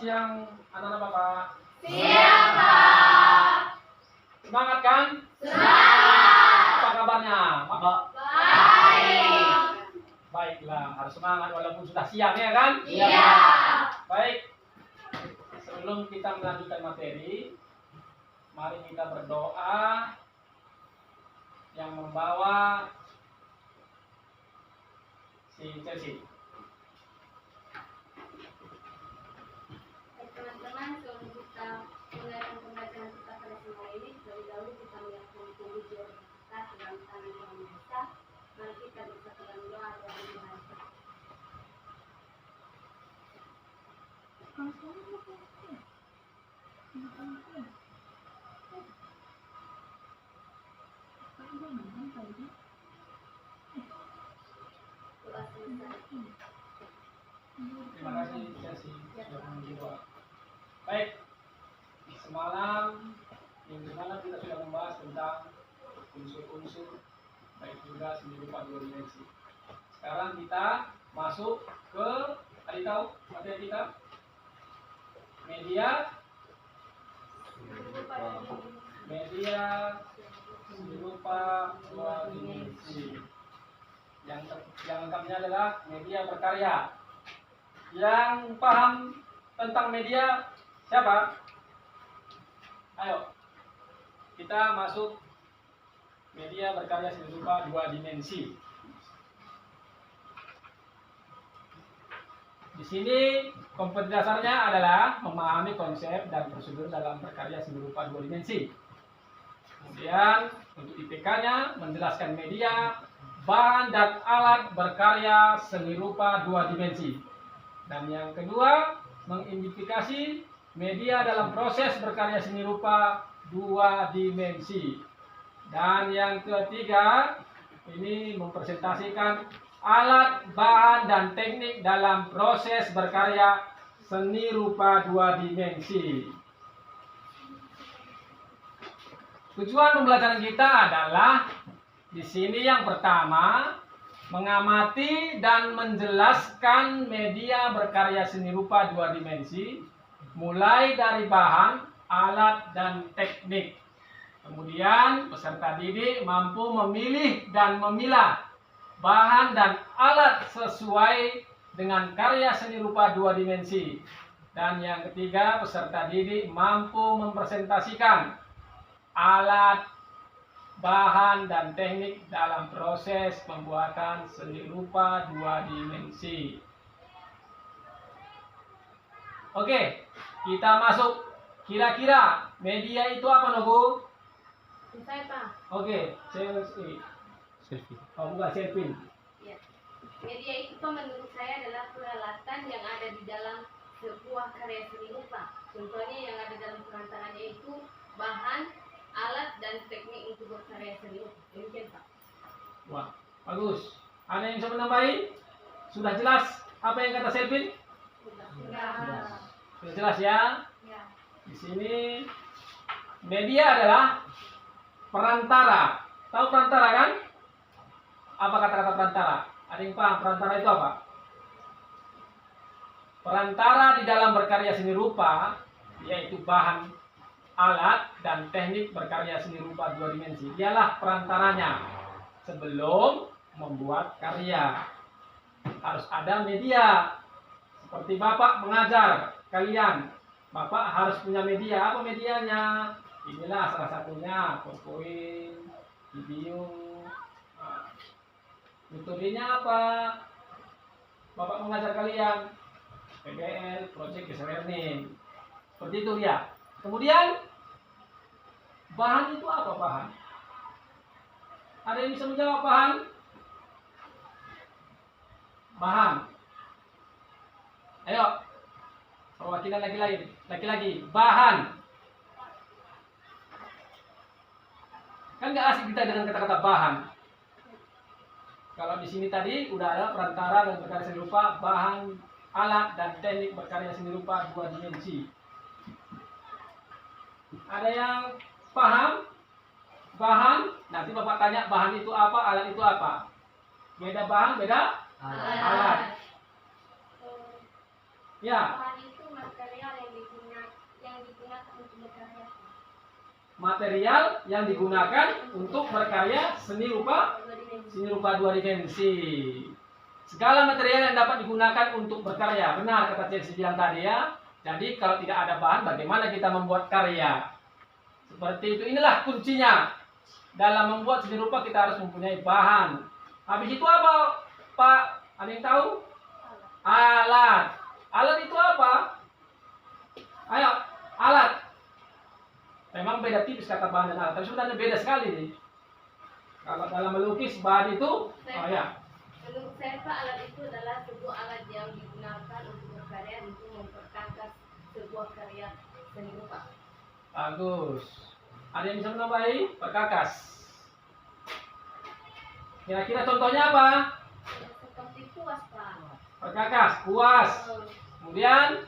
siang anak-anak Bapak. Siang, Pak. Semangat kan? Semangat. Apa kabarnya? Baik. Baiklah, harus semangat walaupun sudah siang ya kan? Iya. Baik. Sebelum kita melanjutkan materi, mari kita berdoa yang membawa si Chelsea. Teman-teman, sebelum kita mulai pembacaan kita pada semua ini, terlebih dahulu kita menyerahkan puji kita ke dalam tangan Yang Maha Esa. Mari kita bersatu dalam doa dan berdoa. Doa selesai. Terima kasih Chelsea sudah menjadi doa. Baik, semalam minggu malam kita sudah membahas tentang unsur-unsur baik juga seni rupa dua dimensi. Sekarang kita masuk ke tadi tahu materi kita media seni rupa dua dimensi. Yang lengkapnya adalah media berkarya. Yang paham tentang media siapa? Ayo, kita masuk media berkarya seni rupa dua dimensi. Di sini komponen dasarnya adalah memahami konsep dan prosedur dalam berkarya seni rupa dua dimensi. Kemudian untuk IPK-nya menjelaskan media, bahan dan alat berkarya seni rupa dua dimensi. Dan yang kedua, mengidentifikasi media dalam proses berkarya seni rupa dua dimensi. Dan yang ketiga, ini mempresentasikan alat, bahan, dan teknik dalam proses berkarya seni rupa dua dimensi. Tujuan pembelajaran kita adalah di sini yang pertama, mengamati dan menjelaskan media berkarya seni rupa dua dimensi, mulai dari bahan, alat, dan teknik. Kemudian peserta didik mampu memilih dan memilah bahan dan alat sesuai dengan karya seni rupa dua dimensi. Dan yang ketiga, peserta didik mampu mempresentasikan alat, bahan, dan teknik dalam proses pembuatan seni rupa dua dimensi. Oke, kita masuk. Kira-kira media itu apa, Nogu? Selesai, Pak. Oke, selfie. Oh, bukan selfie. Ya. Media itu Pak, menurut saya adalah peralatan yang ada di dalam sebuah karya seni rupa. Contohnya yang ada dalam perantaranya itu bahan, alat, dan teknik untuk berkarya seni rupa. Demikian, Pak. Wah, bagus. Ada yang bisa menambahi? Sudah jelas apa yang kata Selvin? Sudah. Sudah jelas ya? Ya. Di sini media adalah perantara. Tahu perantara kan? Apa kata-kata perantara? Ada yang paham perantara itu apa? Perantara di dalam berkarya seni rupa yaitu bahan, alat, dan teknik berkarya seni rupa dua dimensi. Dialah perantaranya sebelum membuat karya. Harus ada media. Seperti Bapak mengajar kalian, Bapak harus punya media. Apa medianya? Inilah salah satunya, PowerPoint, video. Metodenya apa? Bapak mengajar kalian PBL, Project Based Learning. Seperti itu dia. Kemudian bahan itu apa bahan? Ada yang bisa menjawab bahan? Bahan. Ayo. Perwakilan laki-laki. Bahan. Kan nggak asik kita dengan kata-kata bahan. Kalau di sini tadi udah ada perantara dan berkarya seni rupa, bahan, alat, dan teknik berkarya seni rupa dua dimensi. Ada yang paham? Bahan, nanti Bapak tanya bahan itu apa, alat itu apa. Beda bahan, beda alat. Ya. Bahan itu material material yang digunakan untuk berkarya seni rupa dua dimensi. Segala material yang dapat digunakan untuk berkarya. Benar kata Chelsea bilang tadi ya. Jadi kalau tidak ada bahan, bagaimana kita membuat karya? Seperti itu. Inilah kuncinya. Dalam membuat seni rupa kita harus mempunyai bahan. Habis itu apa, Pak? Ada yang tahu? Alat. Alat itu apa? Ayo, alat. Memang beda tipis kata bahan dan alat, tapi sebenarnya beda sekali nih. Kalau dalam melukis bahan itu, oh ya. Menurut saya Pak, alat itu adalah sebuah alat yang digunakan untuk berkarya untuk memperkakas sebuah karya seni rupa. Bagus. Ada yang bisa menambahi? Perkakas. Kira-kira contohnya apa? Seperti kuas Pak. Perkakas, kuas. Kemudian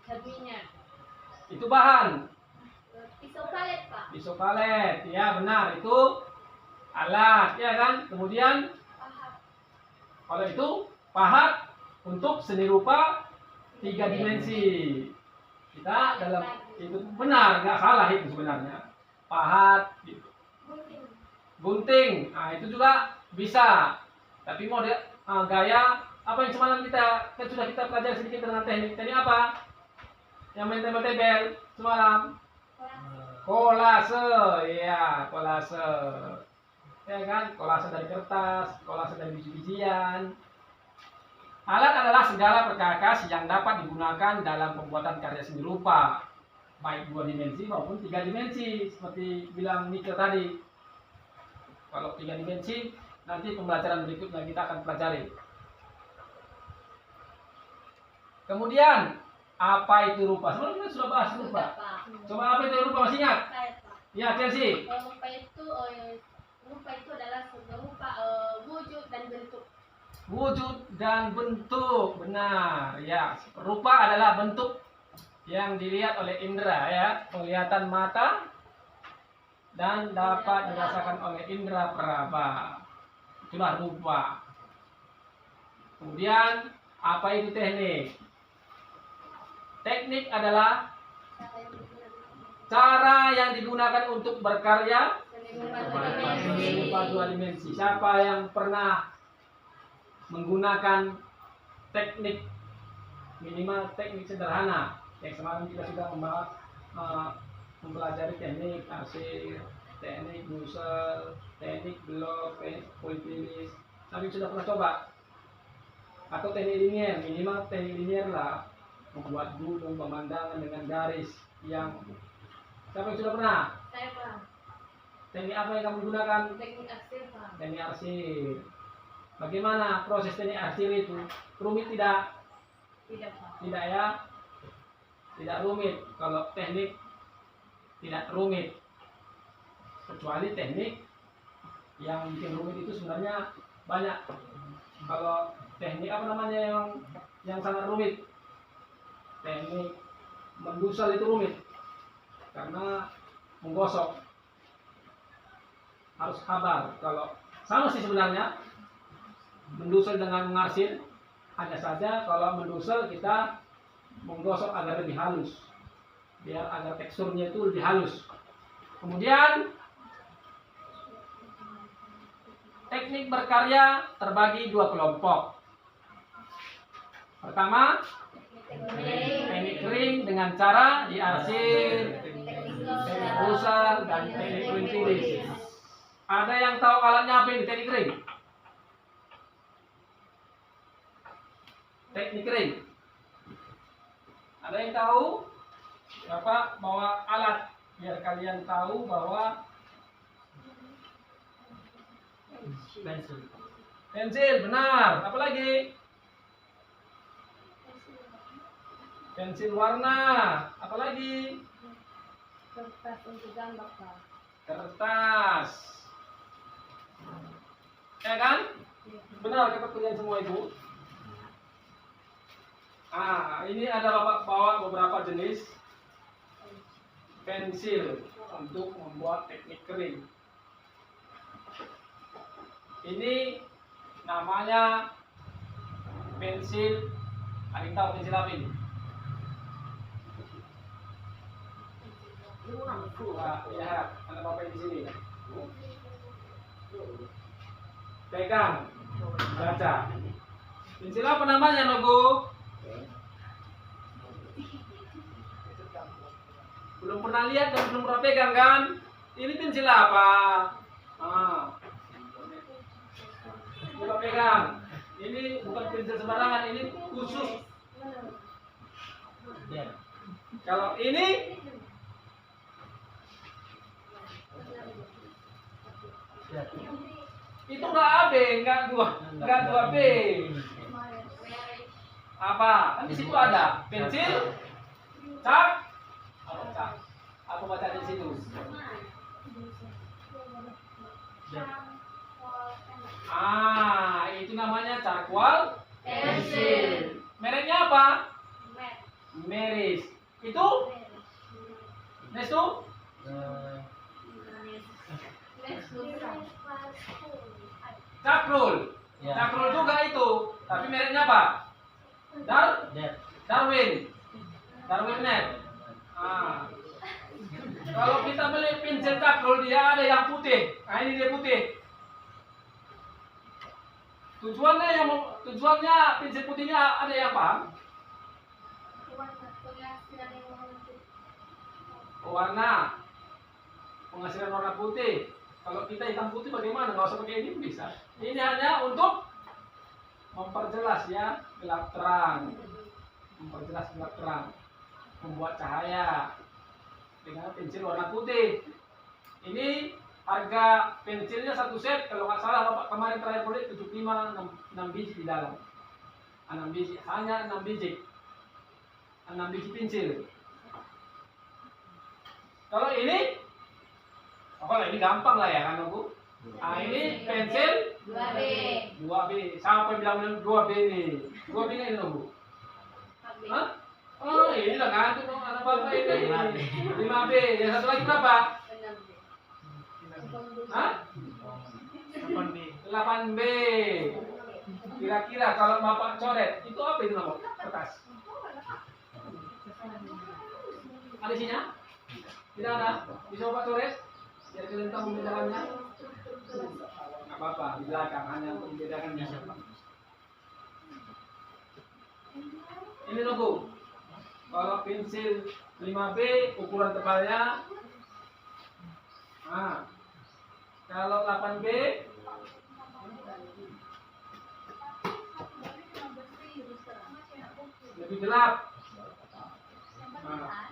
Cerminnya. itu bahan. Pisau palet Pak. Pisau palet, ya benar itu alat, ya kan? Kemudian Pahat. kalau itu pahat untuk seni rupa 3 dimensi. Kita dalam itu benar, nggak salah itu sebenarnya. Pahat, gitu. Gunting, nah itu juga bisa. Tapi model gaya apa yang semalam kita kan sudah kita pelajari sedikit tentang teknik. Teknik apa? Yang main tembel-tembel semalam. Kolase, ya kolase. Ya kan, kolase dari kertas, kolase dari biji-bijian. Alat adalah segala perkakas yang dapat digunakan dalam pembuatan karya seni rupa, baik 2 dimensi maupun 3 dimensi, seperti bilang Nike tadi. Kalau 3 dimensi, nanti pembelajaran berikutnya kita akan pelajari. Kemudian, apa itu rupa? Sebenarnya kita sudah bahas rupa. Coba apa itu rupa, masih ingat? Saya Pak. Ya, Chelsea. Rupa itu adalah sebuah rupa wujud dan bentuk. Wujud dan bentuk, benar. Ya, rupa adalah bentuk yang dilihat oleh indera ya, penglihatan mata dan dapat dirasakan oleh indera peraba. Itulah rupa. Kemudian, apa itu teknik? Teknik adalah cara yang digunakan untuk berkarya seni rupa 2 dimensi. Siapa yang pernah menggunakan teknik, minimal teknik sederhana yang semalam kita sudah membahas, mempelajari teknik arsir, teknik busel, teknik blok, teknik pointilis. Tapi sudah pernah coba? Atau teknik linier, minimal teknik linier lah, membuat gunung pemandangan dengan garis yang siapa yang sudah pernah? Saya Pak. Teknik apa yang kamu gunakan? Teknik arsir Pak. Teknik arsir. Bagaimana proses teknik arsir itu? Rumit tidak? Tidak Pak. Tidak ya? Tidak rumit. Kalau teknik tidak rumit. Kecuali teknik yang bikin rumit itu sebenarnya banyak. Kalau teknik apa namanya yang sangat rumit? Teknik mendusal itu rumit. Karena menggosok. Harus sabar. Kalau sama sih sebenarnya. Mendusel dengan mengarsir, hanya saja kalau mendusel kita menggosok agar lebih halus, biar agar teksturnya itu lebih halus. Kemudian teknik berkarya terbagi 2 kelompok. Pertama, teknik kering dengan cara diarsir, teknik busal, dan teknik pointilis. Ada yang tahu alatnya apa ini teknik kering? Teknik kering. Ada yang tahu? Bapak bawa alat biar kalian tahu bahwa pensil benar. Apa lagi? Pensil warna. Apa lagi? Kertas untuk gambar Pak. Kertas. Ya kan? Benar kata kalian semua itu. Ini ada Bapak bawa beberapa jenis pensil untuk membuat teknik kering. Ini namanya pensil. Ada yang tahu pensil apa ini? Lihat, ada bapak di sini. Pegang, baca. Pensil apa namanya, Nogo? Belum pernah lihat dan belum pernah pegang kan? Ini pensil apa? Coba pegang. Ini bukan pensil sembarangan, ini khusus. Kalau ini itu nggak AB, nggak 2B. Apa? Kan di situ ada pensil, cat, apa cat? Aku baca di situ. Itu namanya charcoal pensil. Mereknya apa? Meris. Itu? Nestu? Cakrul. Cakrul juga itu. Tapi mereknya apa? Darwin. Darwin net. Kalau kita beli pensil cakrul, dia ada yang putih. Ini dia putih. Tujuannya pensil putihnya ada yang paham? Warna, penghasilan warna putih. Kalau kita hitam putih bagaimana? Nggak usah pakai ini bisa. Ini hanya untuk memperjelas ya, gelap terang, memperjelas gelap terang, membuat cahaya dengan pensil warna putih. Ini harga pensilnya satu set, kalau nggak salah bapak kemarin terakhir beli 75 6 biji di dalam. 6 biji, hanya 6 biji. 6 biji pensil. Kalau ini, ini gampang lah ya kan Bu? Ini pensil 2B. 2B. Siapa yang bilang 2B nih? 2B ini Bu? Hah? Oh ini lah ngantuk dong anak bapak ini. 5B. Yang satu lagi berapa? 6B. Hah? 8B. Kira-kira kalau bapak coret, itu apa itu nama? Kertas. Ada isinya? Tidak ada. Bisa bapak coret? Biar kalian tahu membedakannya. Nggak apa-apa, di belakang hanya untuk membedakannya. Ini loh Bu. Kalau pensil 5B ukuran tebalnya. Kalau 8B lebih gelap.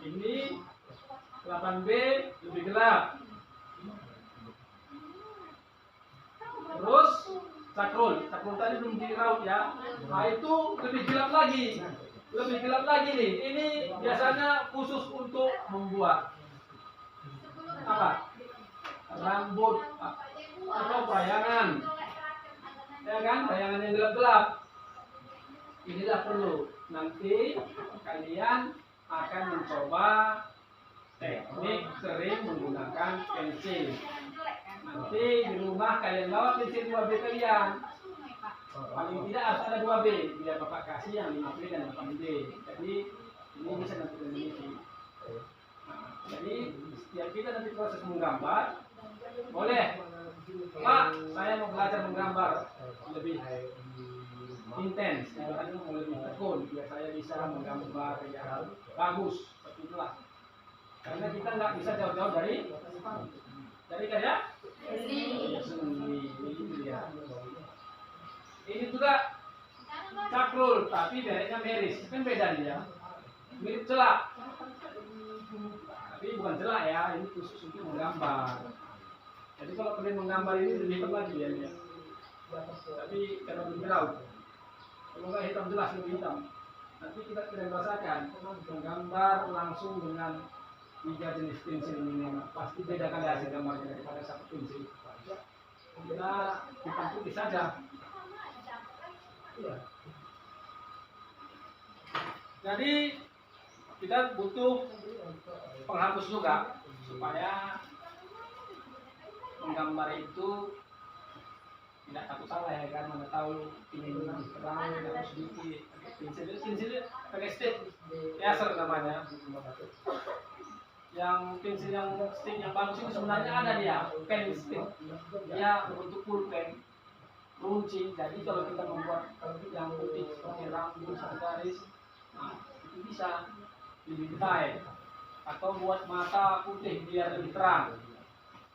Ini 8B lebih gelap. Terus cakrul tadi belum diraut ya. Itu lebih gelap lagi. Lebih gelap lagi nih. Ini biasanya khusus untuk membuat apa? Rambut atau bayangan. Ya kan? Bayangan yang gelap-gelap. Inilah perlu. Nanti kalian akan mencoba teknik sering menggunakan pensil. Nanti di rumah kalian bawa pensil 2B kalian. Paling tidak harus ada 2B. Biar bapak kasih yang 5B dan 8B. Jadi ini bisa nanti meneliti. Jadi setiap kita nanti proses menggambar, boleh Pak, saya mau belajar menggambar lebih intens, mau lebih tekun, biar saya bisa menggambar yang bagus, seperti itulah. Karena kita nggak bisa jauh-jauh dari karya seni. Ini juga cakrul, tapi mereknya Meris, kan beda nih ya. Mirip celak, tapi bukan celak ya, ini khusus untuk menggambar. Jadi kalau kalian menggambar ini lebih hitam lagi ya. Tapi kalau belum jauh, kalau nggak hitam jelas lebih hitam. Nanti kita kalian rasakan menggambar langsung dengan 3 jenis pensil ini, pasti beda kali hasil gambarnya daripada satu pensil. Kita hitam putih saja. Jadi kita butuh penghapus juga supaya menggambar itu tidak takut salah ya kan, mana tahu ingin terang atau sedikit pensil pakai stick laser namanya. Yang pensil yang stick yang bagus itu sebenarnya ada dia, pen stick. Dia berbentuk pulpen, runcing. Jadi kalau kita membuat yang putih seperti rambut satu garis, nah, itu bisa lebih detail. Atau buat mata putih biar lebih terang.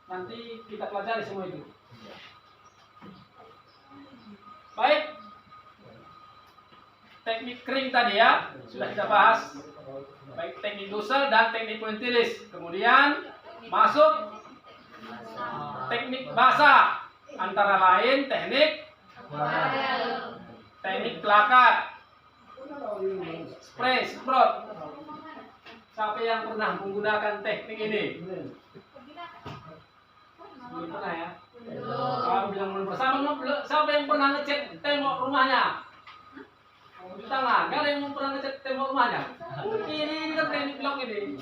Nanti kita pelajari semua itu. Baik. Teknik kering tadi ya, sudah kita bahas. Baik teknik dusel dan teknik pointilis. Kemudian masuk teknik basah, antara lain teknik pelakat, spray, semprot. Siapa yang pernah menggunakan teknik ini? Belum pernah ya? Kalau bilang belum pernah, siapa yang pernah ngecek tembok rumahnya? Di tangan, gak ada yang pernah ngecek tembok rumahnya. Ini kan teknik blok ini.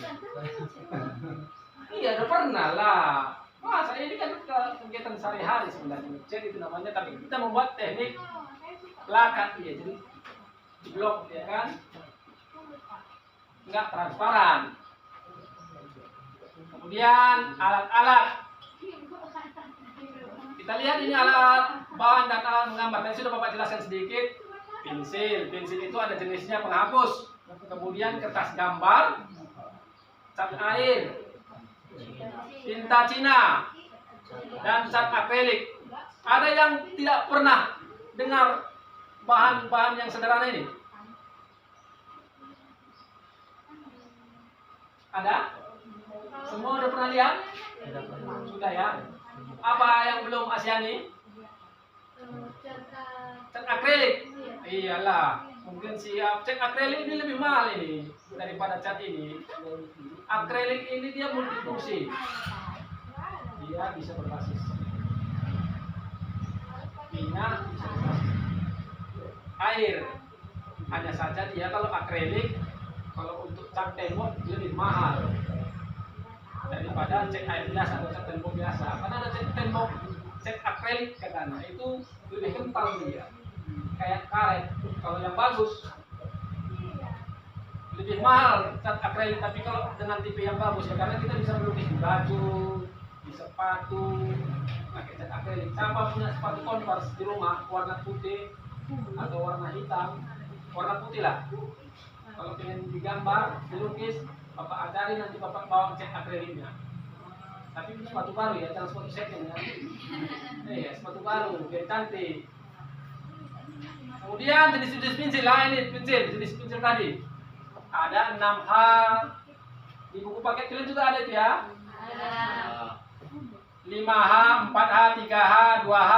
Iya, udah pernah lah. Masa ini kan kegiatan sehari-hari sebenarnya ngecek itu namanya, tapi kita membuat teknik pelakat ya, jadi di blok ya kan, nggak transparan. Kemudian alat-alat. Kita lihat ini alat bahan dan alat menggambar. Tadi sudah Bapak jelaskan sedikit. Pensil itu ada jenisnya penghapus, kemudian kertas gambar, cat air, tinta Cina, dan cat akrilik. Ada yang tidak pernah dengar bahan-bahan yang sederhana ini? Ada? Semua udah pernah lihat? Sudah ya? Apa yang belum Asyani? Cat akrilik. Iyalah, mungkin siap. Cat akrilik ini lebih mahal ini daripada cat ini. Akrilik ini dia multifungsi. Dia bisa berbasis minyak, bisa berbasis air. Hanya saja dia kalau akrilik, kalau untuk cat tembok dia lebih mahal daripada cat air biasa atau cat tembok biasa. Karena ada cat tembok, cat akrilik katanya itu lebih kental dia, kayak karet. Kalau yang bagus lebih mahal cat akrilik, tapi kalau dengan tipe yang bagus ya, karena kita bisa melukis di baju, di sepatu pakai cat akrilik. Siapa punya sepatu Converse di rumah warna putih atau warna hitam, warna putih lah, kalau pengen digambar, dilukis, Bapak ajari, nanti Bapak bawa cat akriliknya. Tapi itu sepatu baru ya, jangan sepatu second ya. Sepatu baru, biar cantik. Kemudian jenis-jenis pensil lah, ini jenis pensil tadi. Ada 6H. Di buku paket kalian juga ada itu ya? Ada. 5H, 4H, 3H, 2H,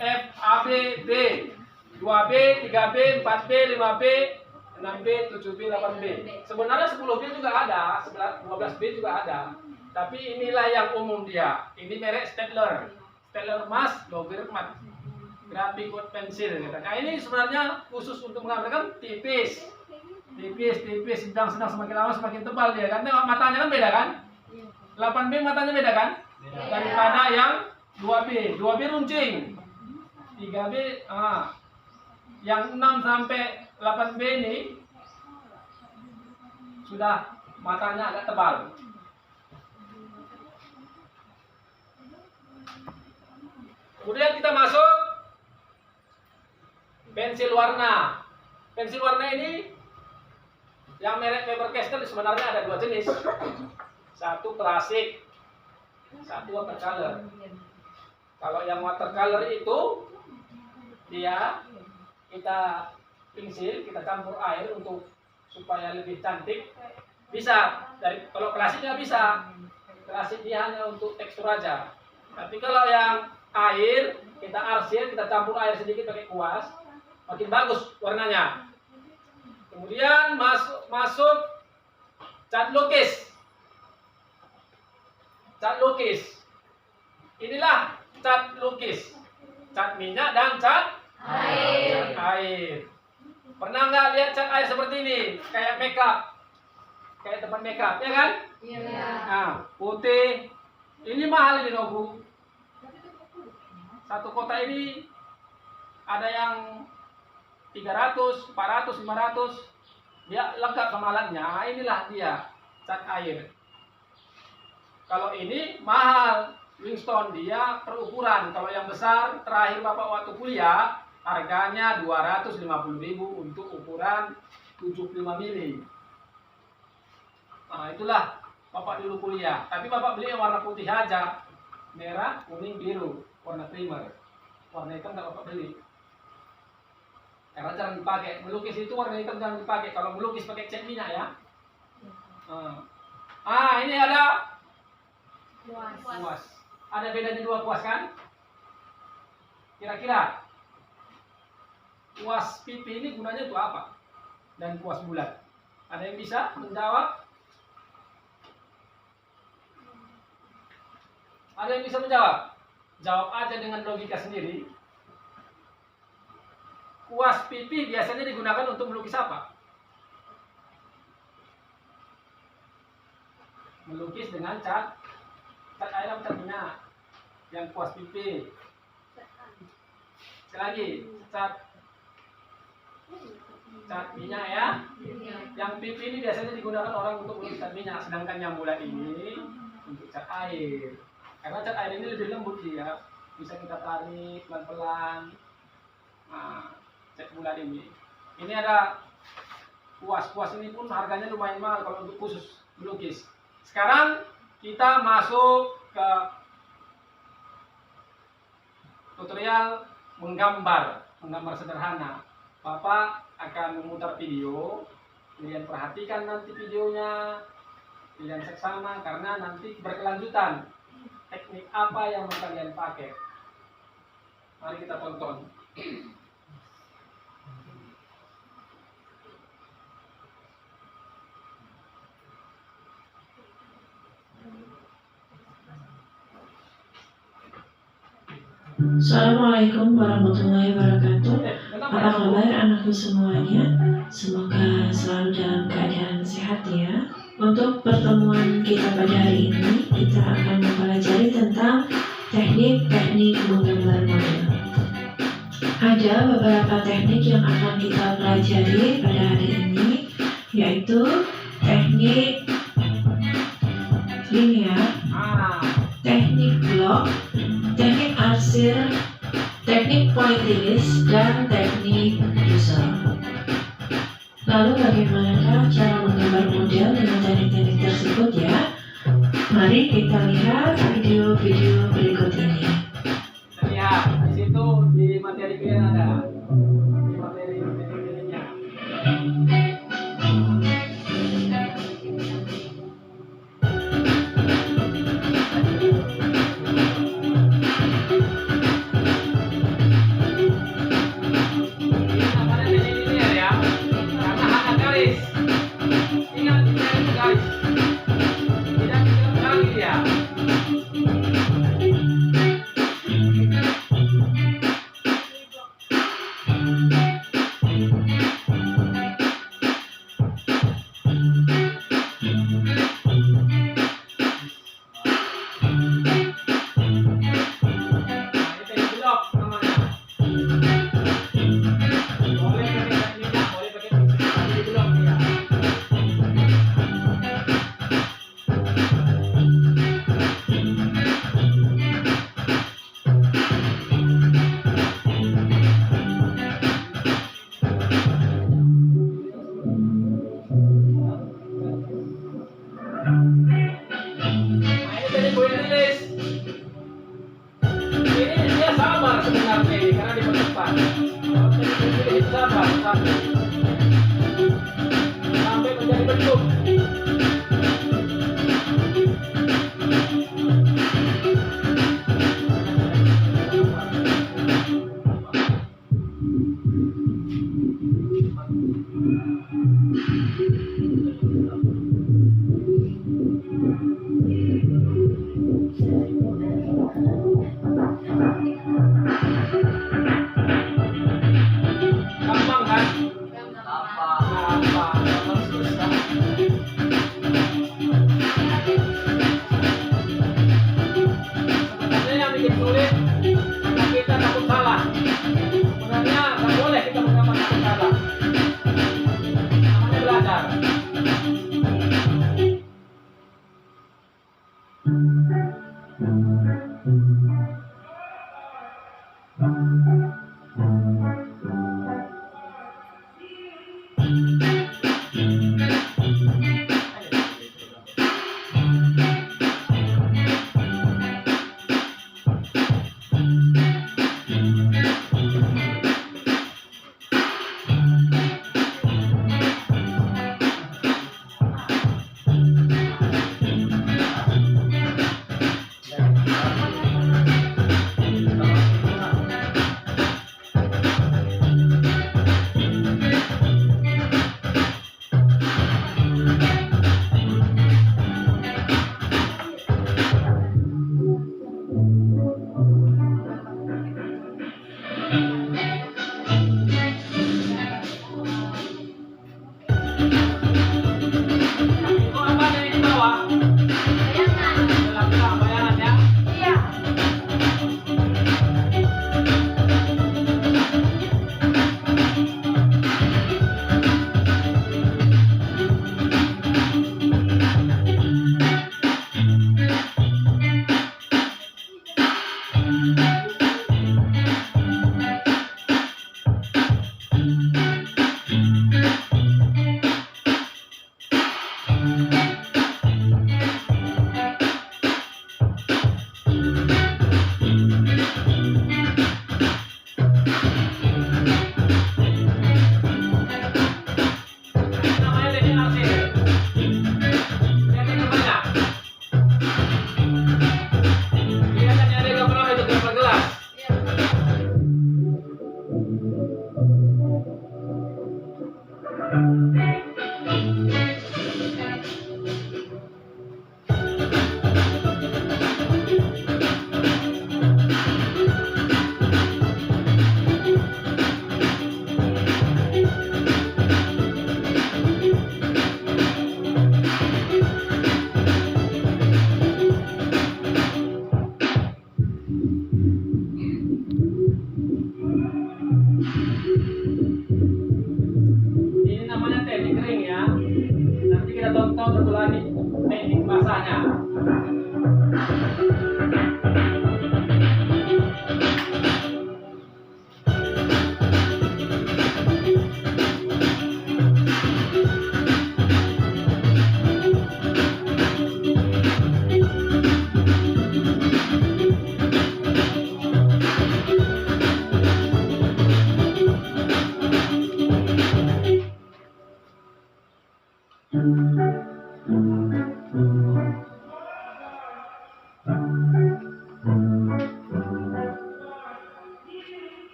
F, AB, B. 2B, 3B, 4B, 5B, 6B, 7B, 8B. Sebenarnya 10B juga ada, 12B juga ada. Tapi inilah yang umum dia. Ini merek Staedtler. Staedtler Mas, Logger Mat. Graphic Wood Pencil. Nah, ini sebenarnya khusus untuk menggambarkan tipis, sedang semakin lama semakin tebal dia. Kan tengok matanya kan beda kan? 8B matanya beda kan? Daripada yang 2B. 2B runcing. 3B, yang 6 sampai 8B ini sudah matanya agak tebal. Kemudian kita masuk pensil warna. Pensil warna ini yang merek Faber-Castell sebenarnya ada 2 jenis. Satu klasik, satu watercolor. Kalau yang watercolor itu dia kita pensil, kita campur air untuk supaya lebih cantik. Bisa, kalau klasik nggak bisa. Klasik dia hanya untuk tekstur aja. Tapi kalau yang air, kita arsir, kita campur air sedikit pakai kuas, makin bagus warnanya. Kemudian masuk cat lukis. Cat lukis. Inilah cat lukis. Cat minyak dan cat air. Pernah nggak lihat cat air seperti ini? Kayak makeup, kayak tempat makeup, ya kan? Iya. Nah, putih. Ini mahal ini Nobu. Satu kotak ini ada yang 300, 400, 500. Dia lengkap sama alatnya. Inilah dia cat air. Kalau ini mahal, Winston dia perukuran. Kalau yang besar terakhir Bapak waktu kuliah harganya 250.000 untuk ukuran 75 mili. Nah itulah Bapak dulu kuliah. Tapi Bapak beli yang warna putih aja, merah, kuning, biru, warna primer. Warna hitam nggak Bapak beli. Karena jarang dipakai. Melukis itu warna hitam jarang dipakai. Kalau melukis pakai cat minyak ya. Ini ada kuas. Ada bedanya dua kuas kan? Kira-kira kuas pipi ini gunanya untuk apa? Dan kuas bulat. Ada yang bisa menjawab? Ada yang bisa menjawab? Jawab aja dengan logika sendiri. Kuas pipi biasanya digunakan untuk melukis apa? Melukis dengan cat air atau cat minyak. Yang kuas pipi. Sekali lagi, cat minyak ya. Yang pipi ini biasanya digunakan orang untuk melukis cat minyak, sedangkan yang bulat ini untuk cat air. Karena cat air ini lebih lembut dia, bisa kita tarik pelan-pelan. Nah, cat bulat ini. Ini ada kuas ini pun harganya lumayan mahal kalau untuk khusus melukis. Sekarang kita masuk ke tutorial menggambar sederhana. Bapak akan memutar video, kalian perhatikan nanti videonya, kalian seksama karena nanti berkelanjutan teknik apa yang mau kalian pakai. Mari kita tonton. Assalamualaikum warahmatullahi wabarakatuh. Apa kabar anakku semuanya? Semoga selalu dalam keadaan sehat ya. Untuk pertemuan kita pada hari ini, kita akan mempelajari tentang teknik-teknik menggambar model. Ada beberapa teknik yang akan kita pelajari pada hari ini, yaitu teknik linear, teknik blok, teknik arsir, teknik pointillis, dan teknik user. Lalu bagaimanakah cara menggambar model dengan teknik-teknik tersebut ya? Mari kita lihat video-video berikut ini. Lihat, di situ di materi kalian ada. Di materi-materinya. Sampai menjadi bentuk. Gampang kan? Gampang.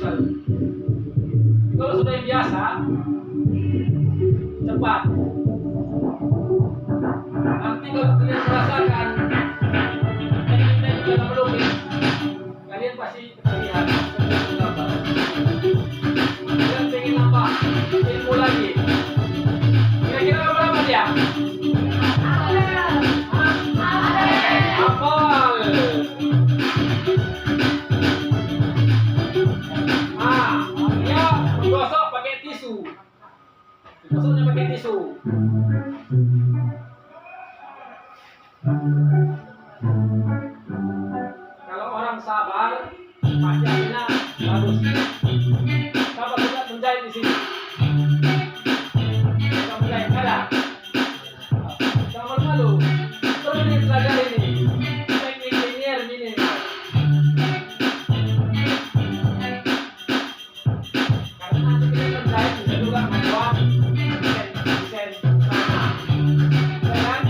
selalu. Kalau sudah yang biasa, cepat. Nanti kalau kalian merasakan teknik-teknik dalam melukis, kalian pasti terlihat gambar. Kalian pengen nambah ilmu lagi. Kira-kira berapa dia? Hafal. Dia menggosok pakai tisu. Gosoknya pakai tisu. Kalau orang sabar, pasti hasilnya bagus. Sabar juga menjahit di sini. Jangan menjahit ada. Jangan malu. Terus dipelajari ini. Teknik linear ini. Karena nanti kita menjahit bisa juga membuat desain tanah. Ya kan?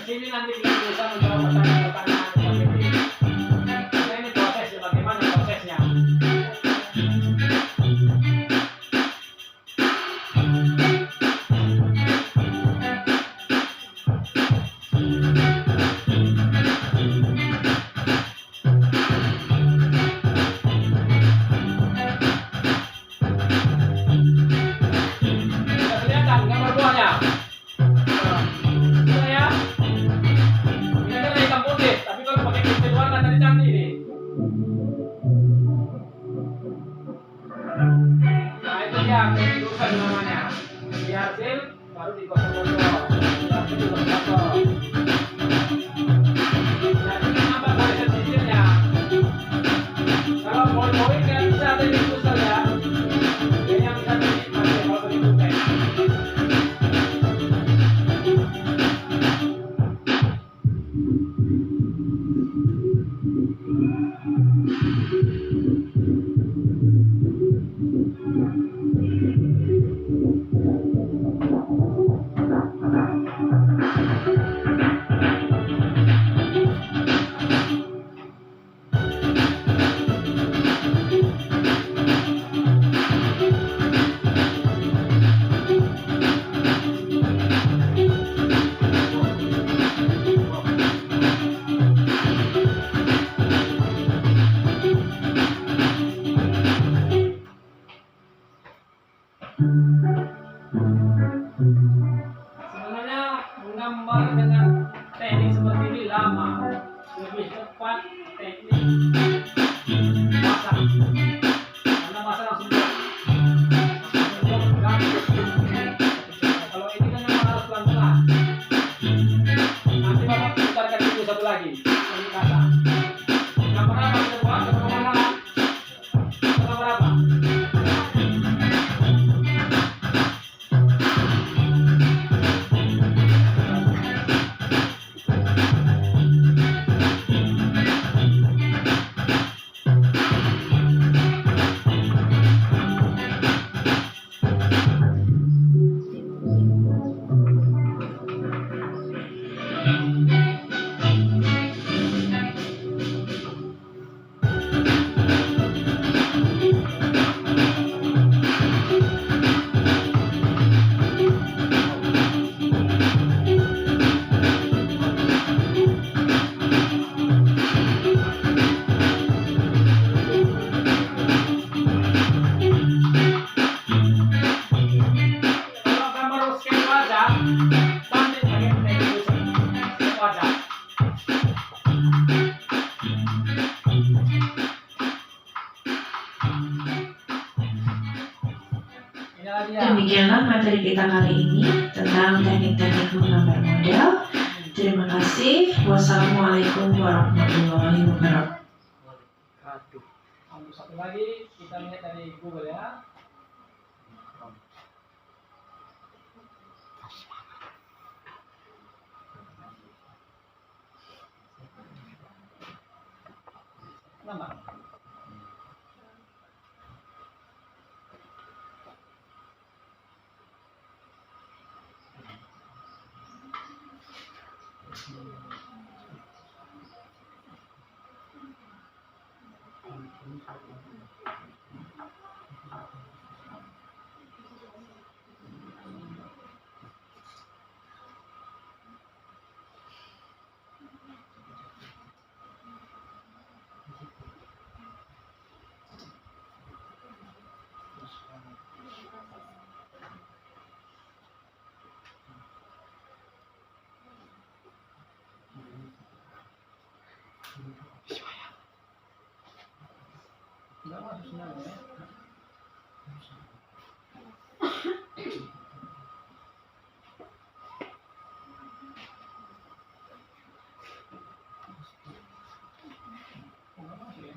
Sini nanti kita bisa menjawab pertanyaan-pertanyaan positif. Nah, ini prosesnya, bagaimana prosesnya? Sudah kelihatan gambar buahnya? Sudah ya? Ini kan hitam putih, tapi kalau pakai pensil warna tadi cantik nih. Nah itu dia jurusan namanya. Dihasil baru digosok-gosok. Dihasil digosok-gosok. Nah ini apa kualitas pensilnya? Kalau poin-poin kan bisa ada di jurusan ya. Ini yang bisa dipakai kalau begitu teh. Sebenarnya menggambar dengan teknik seperti ini lama, lebih cepat teknik masak, karena masak langsung blok. Kalau ini kan memang harus pelan-pelan. Nanti bapak putarkan dulu satu lagi, ini masak. Gambar apa kita buat? Gambar mana? Gambar apa? Nyala dia. Demikianlah materi kita kali ini tentang teknik-teknik menggambar model. Terima kasih. Wassalamualaikum warahmatullahi wabarakatuh. Untuk satu lagi kita lihat dari Google ya. Nama. Enggak masuk sebenarnya. Enggak masuk ya.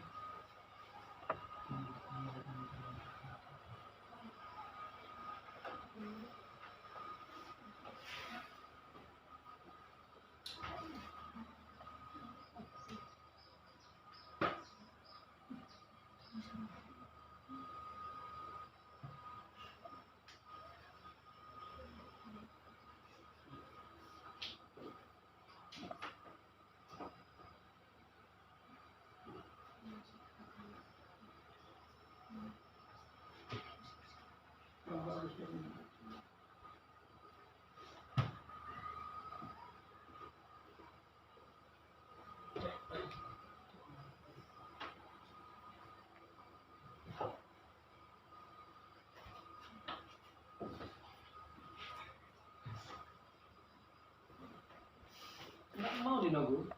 Nggak mau dinogu.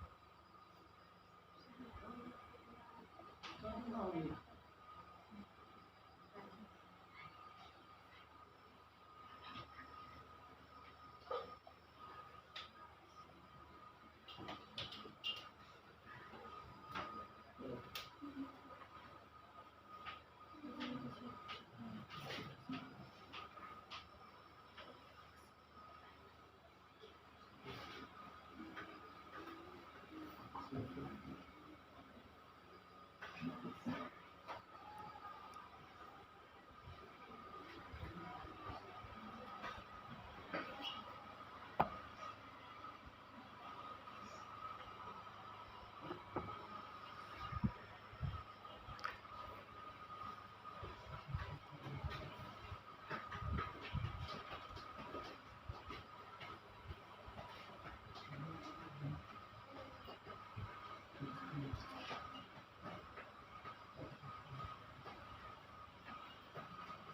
Nggak mau dia.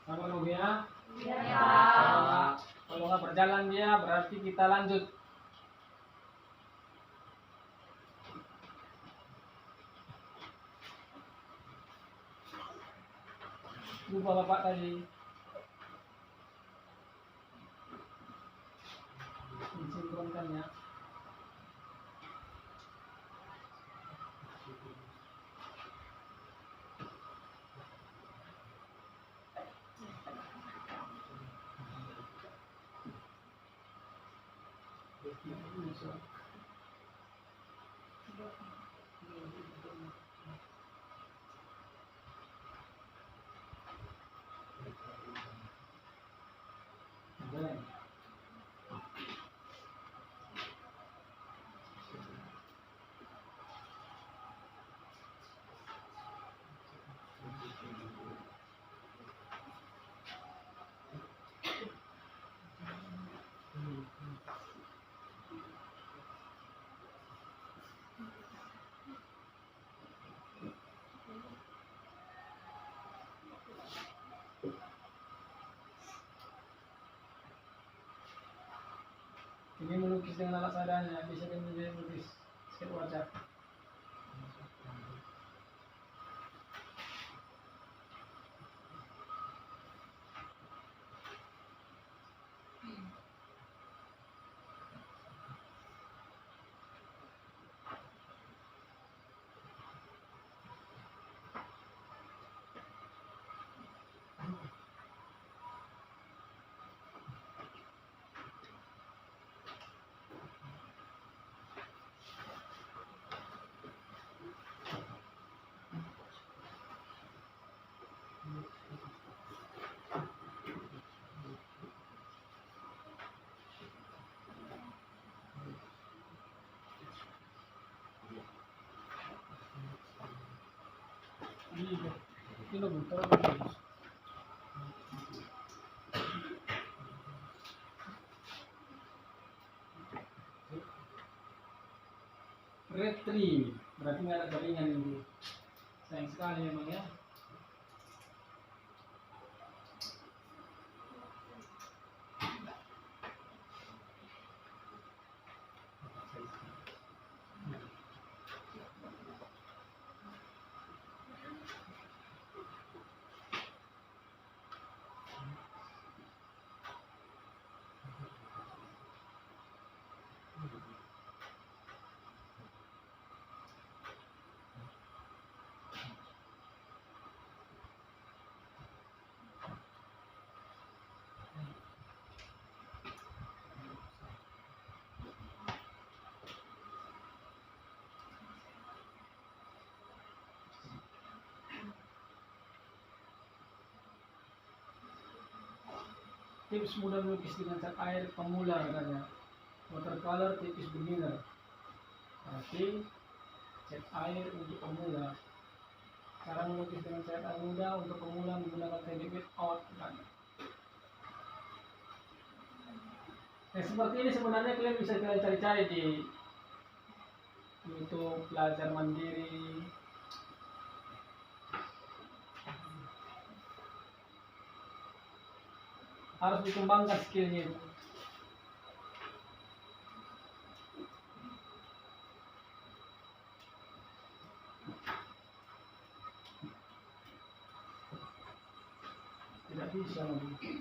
Sama dulu ya. Ya. Kalau nggak berjalan dia berarti kita lanjut. Lupa bapak tadi. Disinkronkan ya. Ini melukis dengan alat seadanya, bisa menjadi melukis sketch wajah. Ini lo butuh bagus. Retrieve berarti nggak ada jaringan ini. Sayang sekali memang ya. Tips mudah melukis dengan cat air pemula katanya. Watercolor tipis beginner. Berarti cat air untuk pemula. Cara melukis dengan cat air mudah untuk pemula menggunakan teknik without katanya. Nah, seperti ini sebenarnya kalian bisa cari-cari di YouTube, belajar mandiri. Harus dikembangkan skillnya itu. Tidak bisa lagi.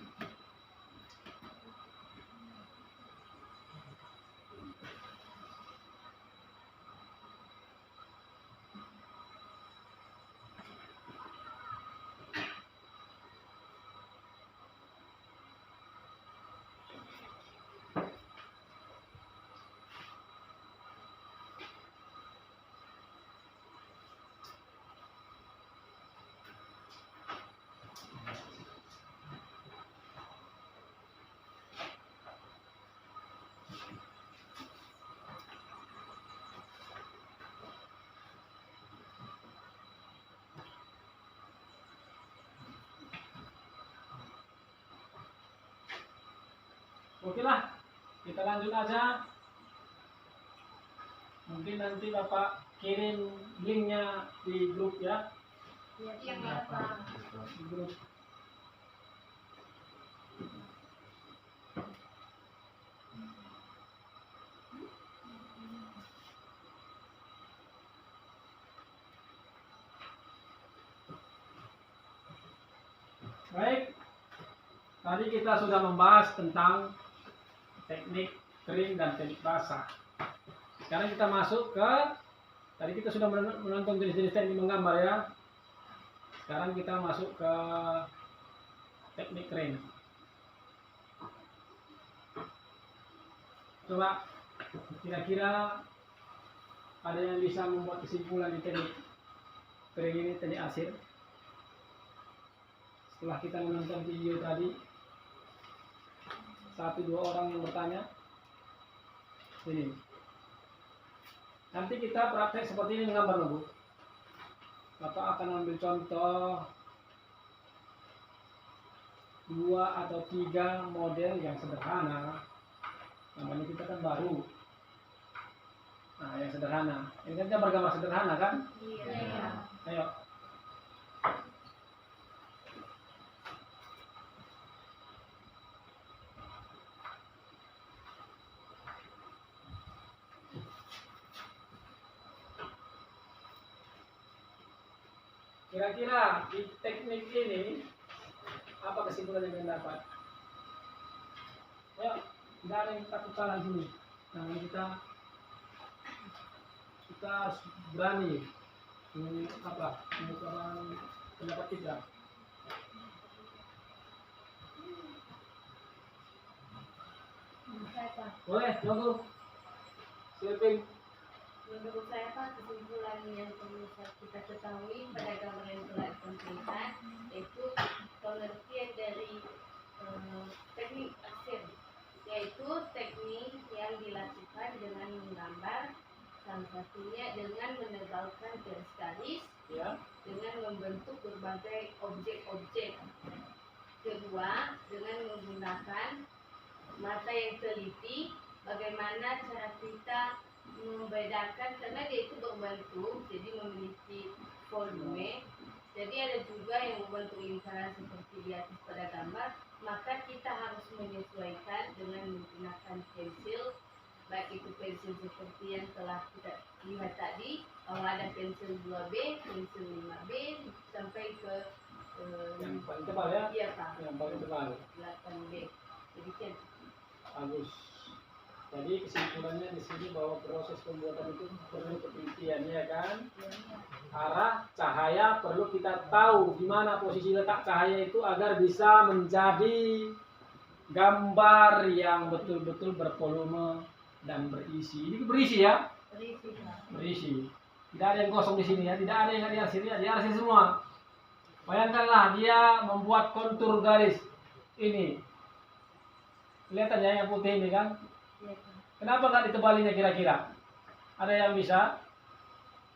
Oke lah, kita lanjut aja. Mungkin nanti Bapak kirim linknya di grup ya. Yang apa? Di grup. Baik, tadi kita sudah membahas tentang teknik kering dan teknik basah. Sekarang kita masuk ke, tadi kita sudah menonton jenis-jenis teknik menggambar ya. Sekarang kita masuk ke teknik kering. Coba kira-kira ada yang bisa membuat kesimpulan di teknik kering ini, teknik arsir? Setelah kita menonton video tadi, 1-2 orang yang bertanya. Ini. Nanti kita praktek seperti ini menggambar, Bu. Bapak akan ambil contoh 2 atau 3 model yang sederhana. Namanya kita kan baru. Nah, yang sederhana. Ini kan kita bergambar sederhana kan? Iya. Ayo. Kira-kira di teknik ini apa kesimpulan yang kalian dapat? Ayo, tidak ada yang takut salah sini. Nah, ini kita harus berani mengutarakan pendapat kita. Boleh, tunggu. Siapin. Menurut saya Pak, kesimpulan yang perlu kita ketahui pada gambar yang telah disampaikan yaitu pengertian dari teknik arsir, yaitu teknik yang dilakukan dengan menggambar, salah satunya dengan menebalkan garis-garis Ya. dengan membentuk berbagai objek-objek. Kedua, dengan menggunakan mata yang teliti, bagaimana cara kita membedakan, karena dia itu berbentuk, jadi memiliki volume. Jadi ada juga yang membentuk lingkaran seperti di atas pada gambar, maka kita harus menyesuaikan dengan menggunakan pensil, baik itu pensil seperti yang telah kita lihat tadi, bahwa ada pensil 2B, pensil 5B, sampai ke Yang paling tebal ya. iya Pak, Yang paling tebal. 8B. Demikian. Bagus. Jadi kesimpulannya di sini bahwa proses pembuatan itu perlu ketelitian, ya kan? Arah cahaya perlu kita tahu di mana posisi letak cahaya itu agar bisa menjadi gambar yang betul-betul bervolume dan berisi. Ini berisi ya? Berisi Pak. Berisi. Tidak ada yang kosong di sini ya, tidak ada yang diarsir ya, diarsir semua. Bayangkanlah dia membuat kontur garis ini. Kelihatan ya yang putih ini kan? Iya Pak. Kenapa nggak ditebalinya kira-kira? Ada yang bisa?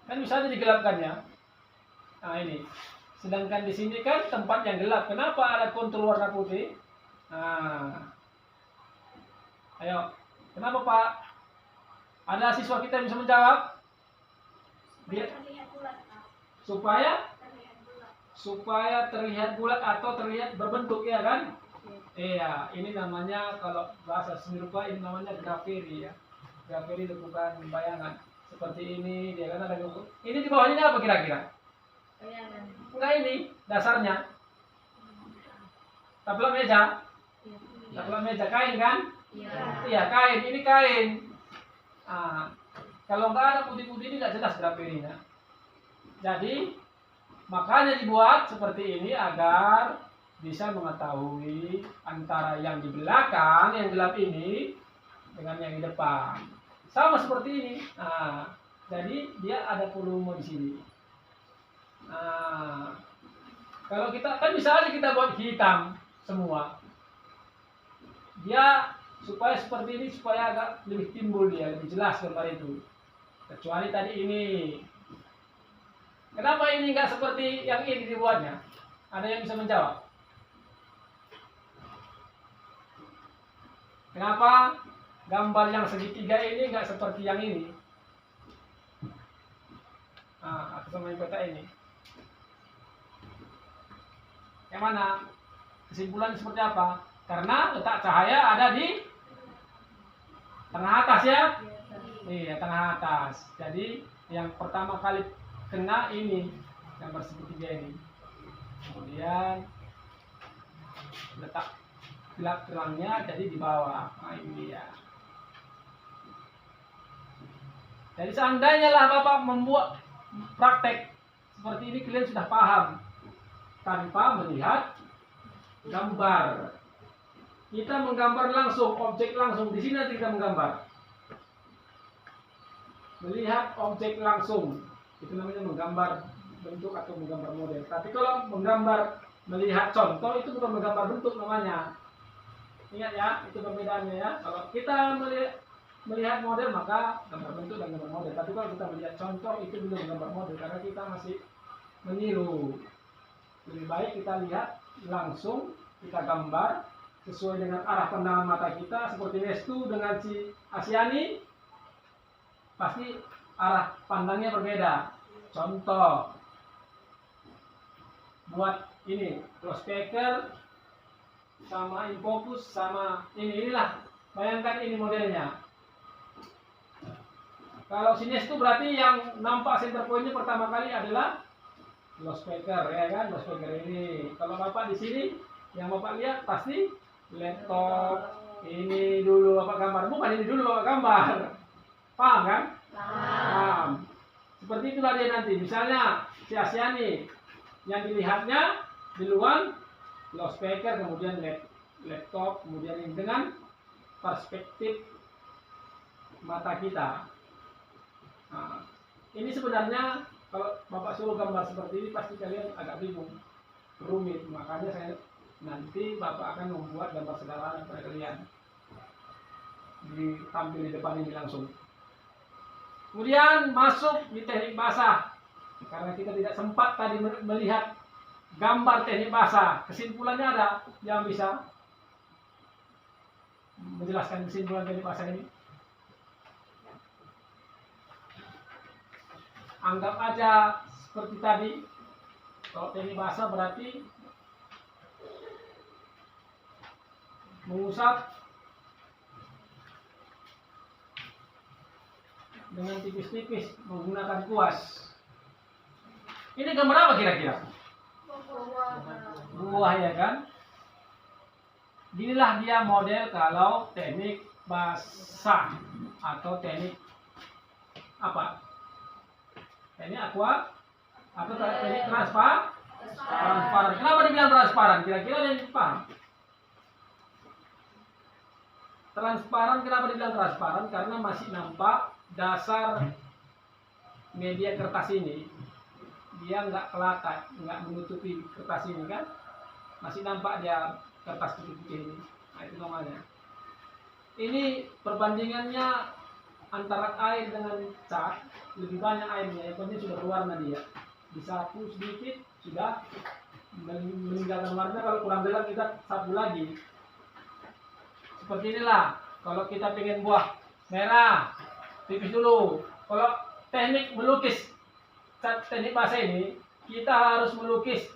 Kan bisa aja digelapkannya. Nah ini. Sedangkan di sini kan tempat yang gelap. Kenapa ada kontur warna putih? Nah. Ayo. Kenapa Pak? Ada siswa kita yang bisa menjawab? Biar supaya terlihat bulat atau terlihat berbentuk, ya kan? Iya, ini namanya kalau bahasa seni rupa ini namanya graferi ya. Graferi itu bukan bayangan. Seperti ini dia kan ada bentuk. Ini di bawahnya ini apa kira-kira? Bayangan. Enggak, ini dasarnya. Taplak meja. Taplak meja kain kan? Iya. Iya, kain. Ini kain. Ah, kalau nggak ada putih-putih ini nggak jelas graferinya. Jadi makanya dibuat seperti ini agar bisa mengetahui antara yang di belakang, yang gelap ini, dengan yang di depan. Sama seperti ini. Nah, jadi dia ada volume di sini. Nah, kalau kita kan bisa aja kita buat hitam semua. Dia supaya seperti ini supaya agak lebih timbul dia, lebih jelas gambar itu. Kecuali tadi ini. Kenapa ini nggak seperti yang ini dibuatnya? Ada yang bisa menjawab? Kenapa gambar yang segitiga ini nggak seperti yang ini? Nah, atau sama yang peta ini. Yang mana? Kesimpulan seperti apa? Karena letak cahaya ada di tengah atas ya? Iya, tengah atas. Jadi yang pertama kali kena ini gambar segitiga ini. Kemudian letak gelap terangnya jadi di bawah. Nah ini dia. Jadi seandainya lah Bapak membuat praktek seperti ini, kalian sudah paham tanpa melihat gambar. Kita menggambar langsung, objek langsung. Di sini nanti kita menggambar. Melihat objek langsung. Itu namanya menggambar bentuk atau menggambar model. Tapi kalau menggambar melihat contoh itu bukan menggambar bentuk namanya. Ingat ya, itu perbedaannya ya. Kalau kita melihat model maka gambar bentuk dan gambar model. Tapi kalau kita melihat contoh itu belum gambar model karena kita masih meniru. Lebih baik kita lihat langsung, kita gambar sesuai dengan arah pandangan mata kita. Seperti Restu dengan si Asyani, pasti arah pandangnya berbeda. Contoh, buat ini close speaker sama infocus sama inilah. Bayangkan ini modelnya. Kalau sines itu berarti yang nampak center point-nya pertama kali adalah close speaker, ya kan? Close speaker ini. Kalau Bapak di sini yang Bapak lihat pasti laptop. Ini dulu Bapak gambar, bukan ini dulu Bapak gambar. Paham kan? Paham. Seperti itulah dia nanti. Misalnya si Asyani yang dilihatnya di luar close speaker, kemudian laptop, kemudian ini dengan perspektif mata kita. Nah, ini sebenarnya kalau Bapak suruh gambar seperti ini pasti kalian agak bingung, rumit. Makanya saya nanti Bapak akan membuat gambar sederhana pada kalian, ditampil di depan ini langsung. Kemudian masuk di teknik basah. Karena kita tidak sempat tadi melihat gambar teknik bahasa, kesimpulannya ada yang bisa menjelaskan kesimpulan teknik bahasa ini? Anggap aja seperti tadi, kalau teknik bahasa berarti mengusap dengan tipis-tipis menggunakan kuas. Ini gambar apa kira-kira? Buah, ya kan? Inilah dia model kalau teknik basah atau teknik apa? Teknik aqua atau teknik transparan. Kenapa dibilang transparan? Kira-kira ada yang paham? Transparan, kenapa dibilang transparan? Karena masih nampak dasar media kertas ini. Dia nggak kelihatan, nggak menutupi kertas ini kan? Masih nampak dia kertas putih-putih ini. Nah, itu namanya. Ini perbandingannya antara air dengan cat, lebih banyak airnya, yang penting sudah berwarna dia. Disapu sedikit sudah meninggalkan warna. Kalau kurang gelap kita sapu lagi. Seperti inilah. Kalau kita pengen buah merah, tipis dulu. Kalau teknik melukis, teknik bahasa ini, kita harus melukis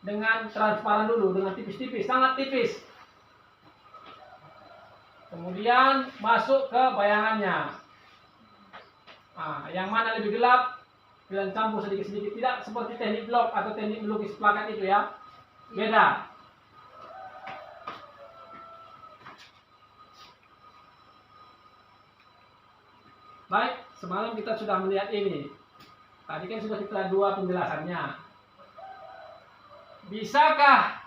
dengan transparan dulu, dengan tipis-tipis, sangat tipis. Kemudian masuk ke bayangannya. Nah, yang mana lebih gelap, kalian campur sedikit-sedikit. Tidak seperti teknik blok atau teknik melukis plakat itu ya. Beda. Baik, semalam kita sudah melihat ini. Tadi kan sudah kita dua penjelasannya. Bisakah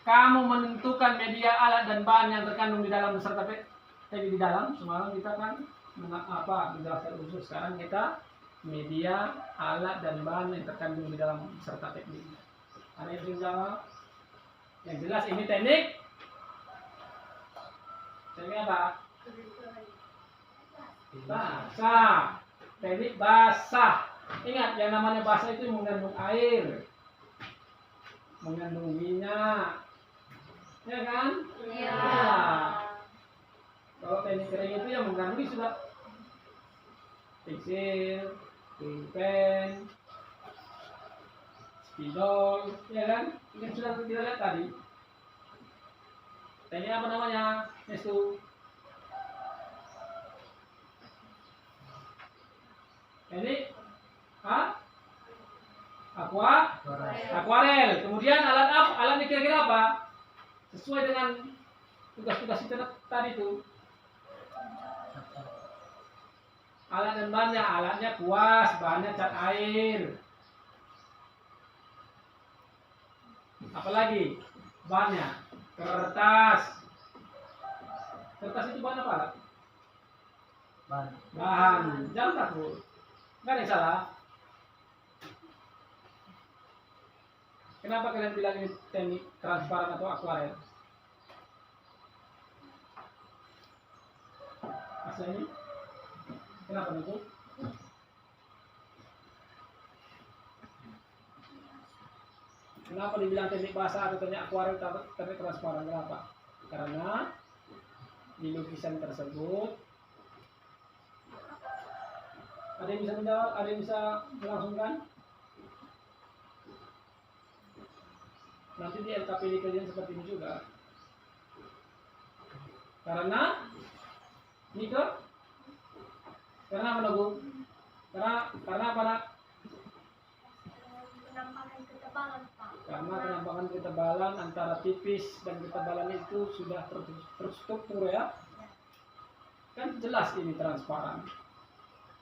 kamu menentukan media, alat, dan bahan yang terkandung di dalam beserta tadi di dalam? Semalam kita kan menjelaskan khusus. Sekarang kita media, alat, dan bahan yang terkandung di dalam beserta teknik. Ada yang jawab? Yang jelas ini teknik. Teknik apa? Basah. Teknik basah. Ingat, yang namanya basah itu mengandung air, mengandung minyak, ya kan? Iya. Nah, kalau teknik kering itu yang mengandung sudah pensil, pulpen, spidol, ya kan? Yang sudah kita lihat tadi. Teknik apa namanya? Itu teknik akuarel. Kemudian alatnya kira-kira apa? Sesuai dengan tugas-tugas kita tadi itu. Alat dan bahannya, alatnya kuas, bahannya cat air. Apalagi bahannya kertas. Kertas itu bahan apa? Bahan. Jangan takut. Nggak ada yang salah. Kenapa kalian bilang ini teknik transparan atau akuarel? Aslinya? Kenapa itu? Kenapa dibilang teknik basah atau teknik akuarel atau teknik transparan? Kenapa? Karena di lukisan tersebut ada yang bisa menjawab, ada yang bisa melangsungkan? Nanti di LKPD kalian seperti ini juga. Karena Niko? Karena apa, Nagu? Karena apa, Nak? Penampakan ketebalan, Pak. Karena penampakan ketebalan antara tipis dan ketebalan itu sudah terstruktur ya. Kan jelas ini transparan.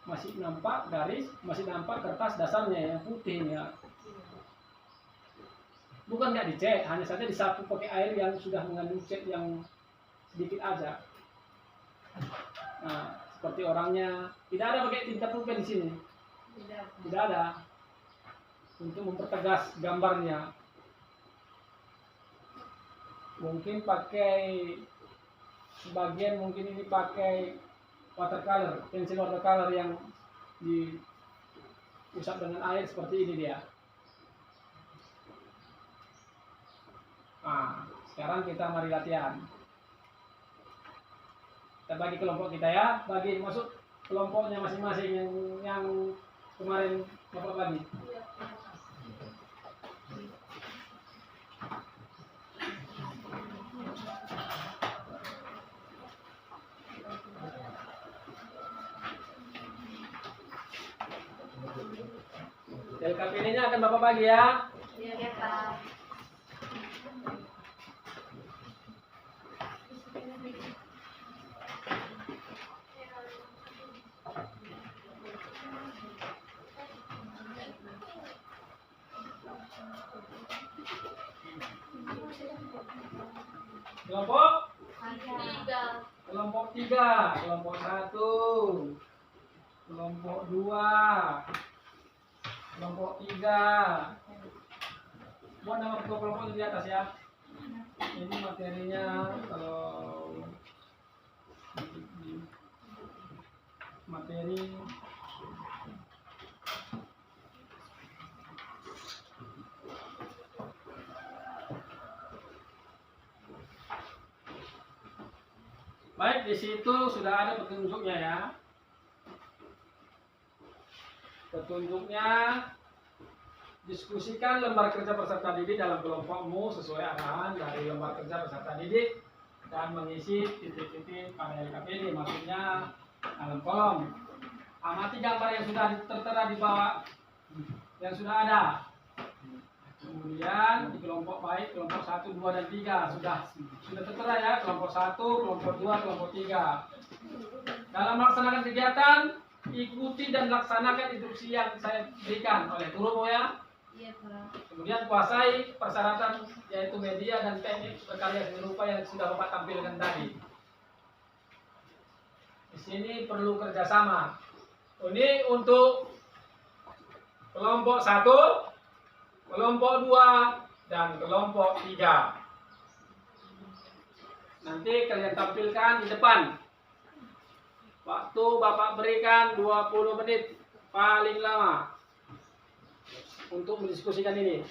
Masih nampak garis, masih nampak kertas dasarnya yang putih ya. Bukan nggak dicek, hanya saja disapu pakai air yang sudah mengandung cat yang sedikit aja. Nah, seperti orangnya tidak ada pakai tinta pulpen di sini. Tidak ada. Untuk mempertegas gambarnya. Mungkin pakai sebagian, mungkin ini pakai watercolor, pensil watercolor yang Usap dengan air seperti ini dia. Nah, sekarang kita mari latihan. Kita bagi kelompok kita ya, bagi masuk kelompoknya masing-masing yang kemarin Bapak bagi. LKPD-nya akan Bapak bagi ya. Iya, Pak. Kelompok Tiga. kelompok 3, kelompok 1, kelompok 2, kelompok 3. Buat nama kelompok di atas ya. Ini materinya kalau materi baik, di situ sudah ada petunjuknya ya. Petunjuknya, diskusikan lembar kerja peserta didik dalam kelompokmu sesuai arahan dari lembar kerja peserta didik dan mengisi titik-titik pada LKPD, maksudnya dalam kolom. Amati gambar yang sudah tertera di bawah yang sudah ada. Kemudian di kelompok baik, kelompok 1, 2, dan 3 sudah tertera ya, kelompok 1, kelompok 2, kelompok 3. Dalam melaksanakan kegiatan, ikuti dan laksanakan instruksi yang saya berikan oleh Turumo ya. Iya, Pak. Kemudian kuasai persyaratan yaitu media dan teknik berkarya seni rupa yang sudah Bapak tampilkan tadi. Di sini perlu kerjasama. Ini untuk kelompok 1, kelompok 2, dan kelompok 3. Nanti kalian tampilkan di depan. Waktu Bapak berikan 20 menit paling lama untuk mendiskusikan ini.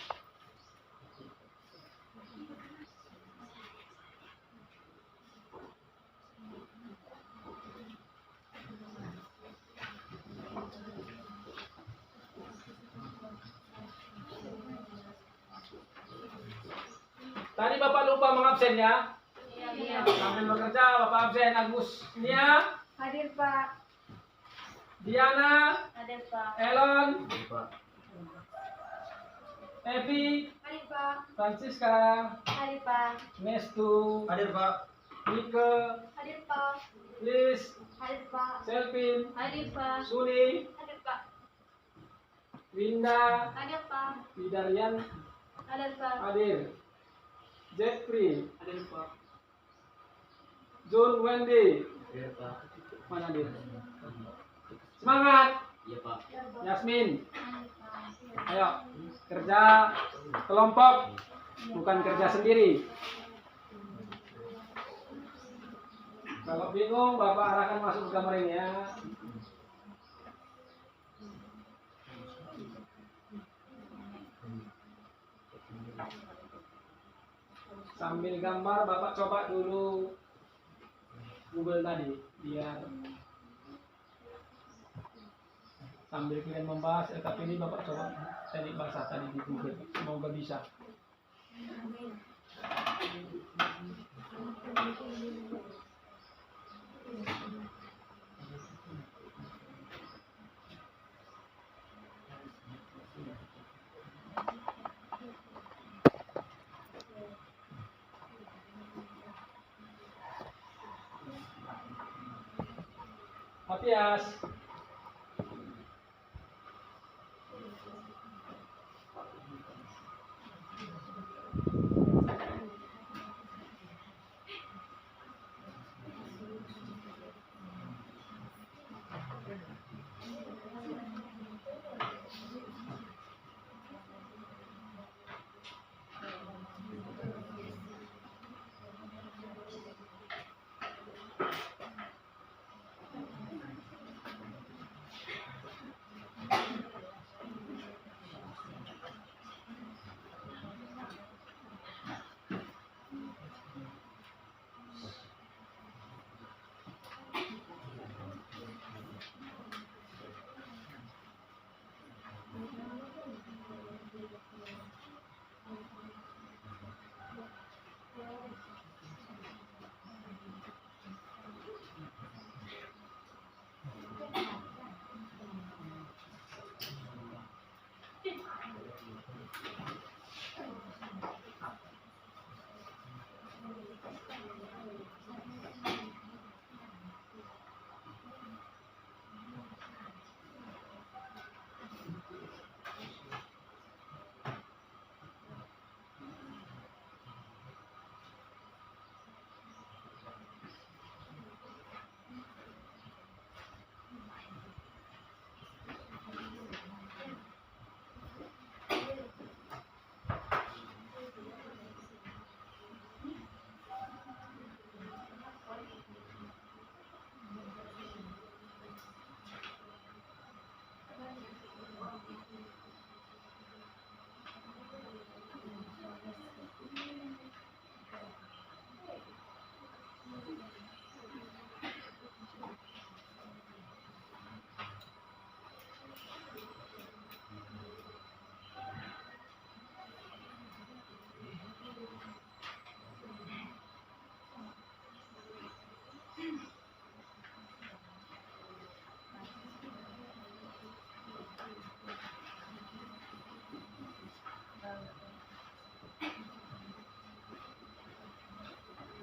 Tadi Bapak lupa mengabsen ya. Iya. Sambil bekerja Bapak absen. Agus Nia, Hadir, Pak. Diana, Hadir, Pak. Elon, Evi, Hadir, Pak. Francisca, Hadir, Pak. Mestu, Hadir Pak. Nike, Hadir, Pak. Liz, Hadir, Pak. Selvin, Hadir, Pak. Suni, Hadir, Pak. Winda, Hadir, Pak. Widarian, Hadir, Pak. hadir. Jeffrey, Hadir Pak. John, Wendy, Hadir Pak. mana dia? Semangat, Iya Pak. Yasmin. Ayo, kerja kelompok, bukan kerja sendiri. Kalau bingung, Bapak arahkan masuk ke kamar ini ya. Sambil gambar, Bapak coba dulu Google tadi, biar sambil kalian membahas. Tapi ini Bapak coba teknik bahasa tadi di Google, semoga bisa. Matias.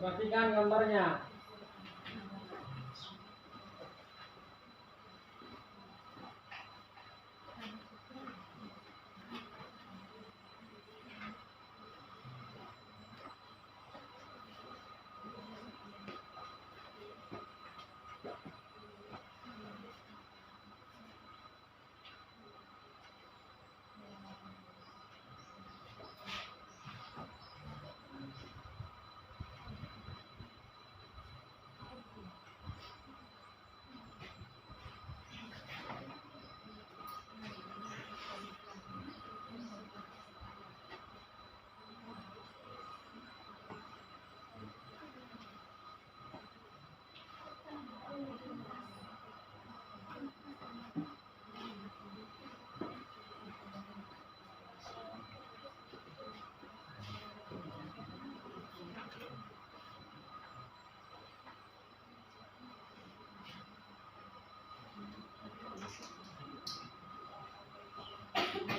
Perhatikan gambarnya.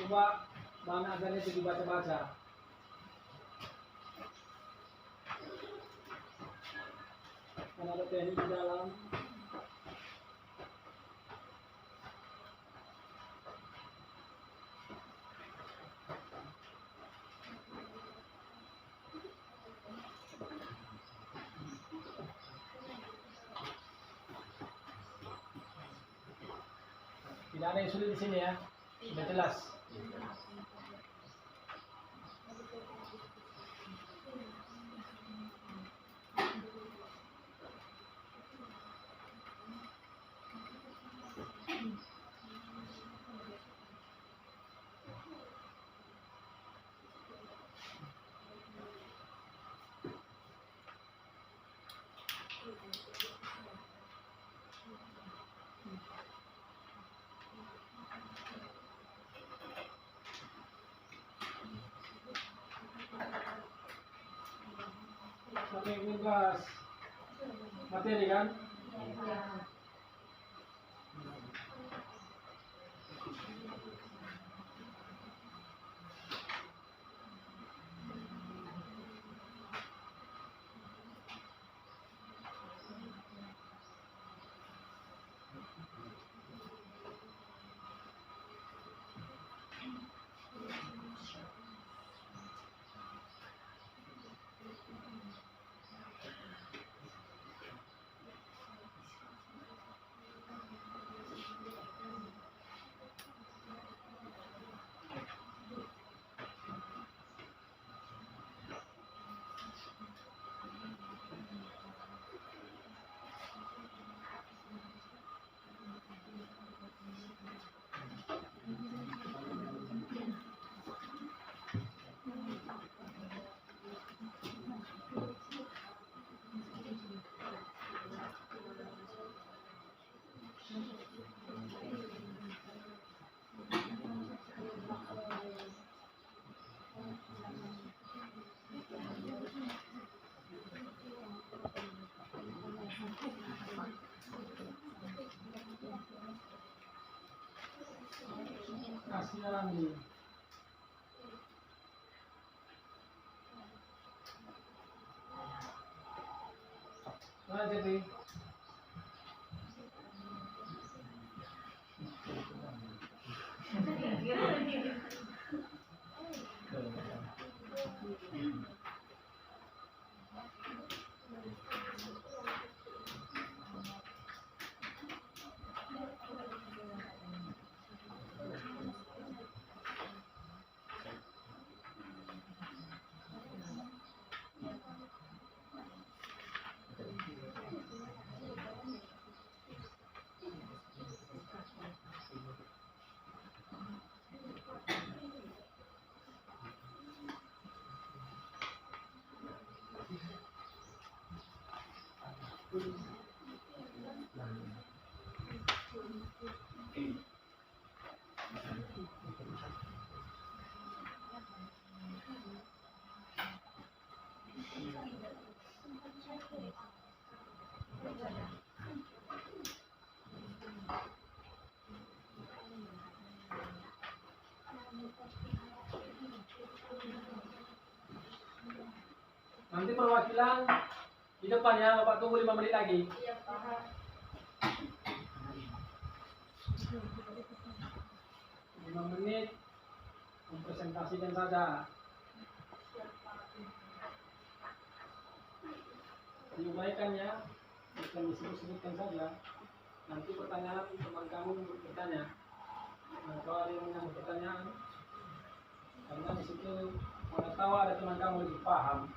Coba bahan agarnya itu dibaca-baca. Kan ada teknik di dalam. Tidak ada yang sulit di sini ya. Sudah jelas. Sampai bebas materi kan? Kasih lagi. Mana jadi? Nanti perwakilan Di depan ya, Bapak tunggu 5 menit lagi. Iya, Pak. 5 menit mempresentasikan saja. Diubahkan ya, bukan disebut-sebutkan saja. Nanti pertanyaan teman kamu bertanya. Nah, kalau ada yang menyambut pertanyaan, karena di situ mana tahu ada teman kamu lebih paham.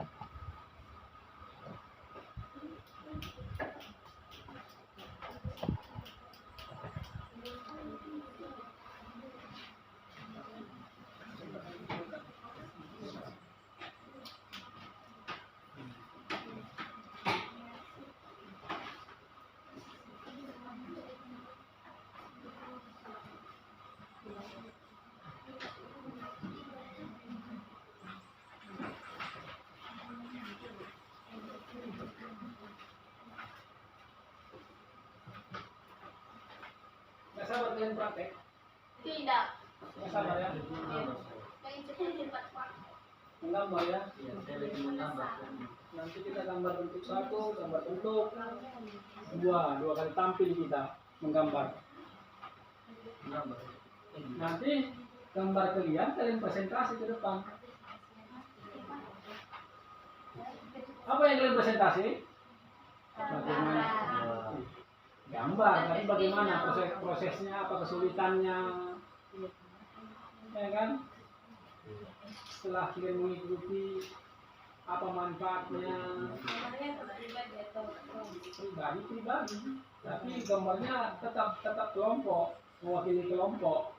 Nggak sabar kalian praktek? Tidak. Nggak sabar ya? Main cepat-cepat, Pak. Menggambar ya? Nanti kita gambar bentuk 1, gambar bentuk 2 kali tampil kita menggambar. Nanti gambar kalian presentasi ke depan. Apa yang kalian presentasi? Bagaimana? Gambar, tapi bagaimana prosesnya, apa kesulitannya, ya kan? Setelah kalian mengikuti, apa manfaatnya? Pribadi, tapi gambarnya tetap kelompok, mewakili kelompok.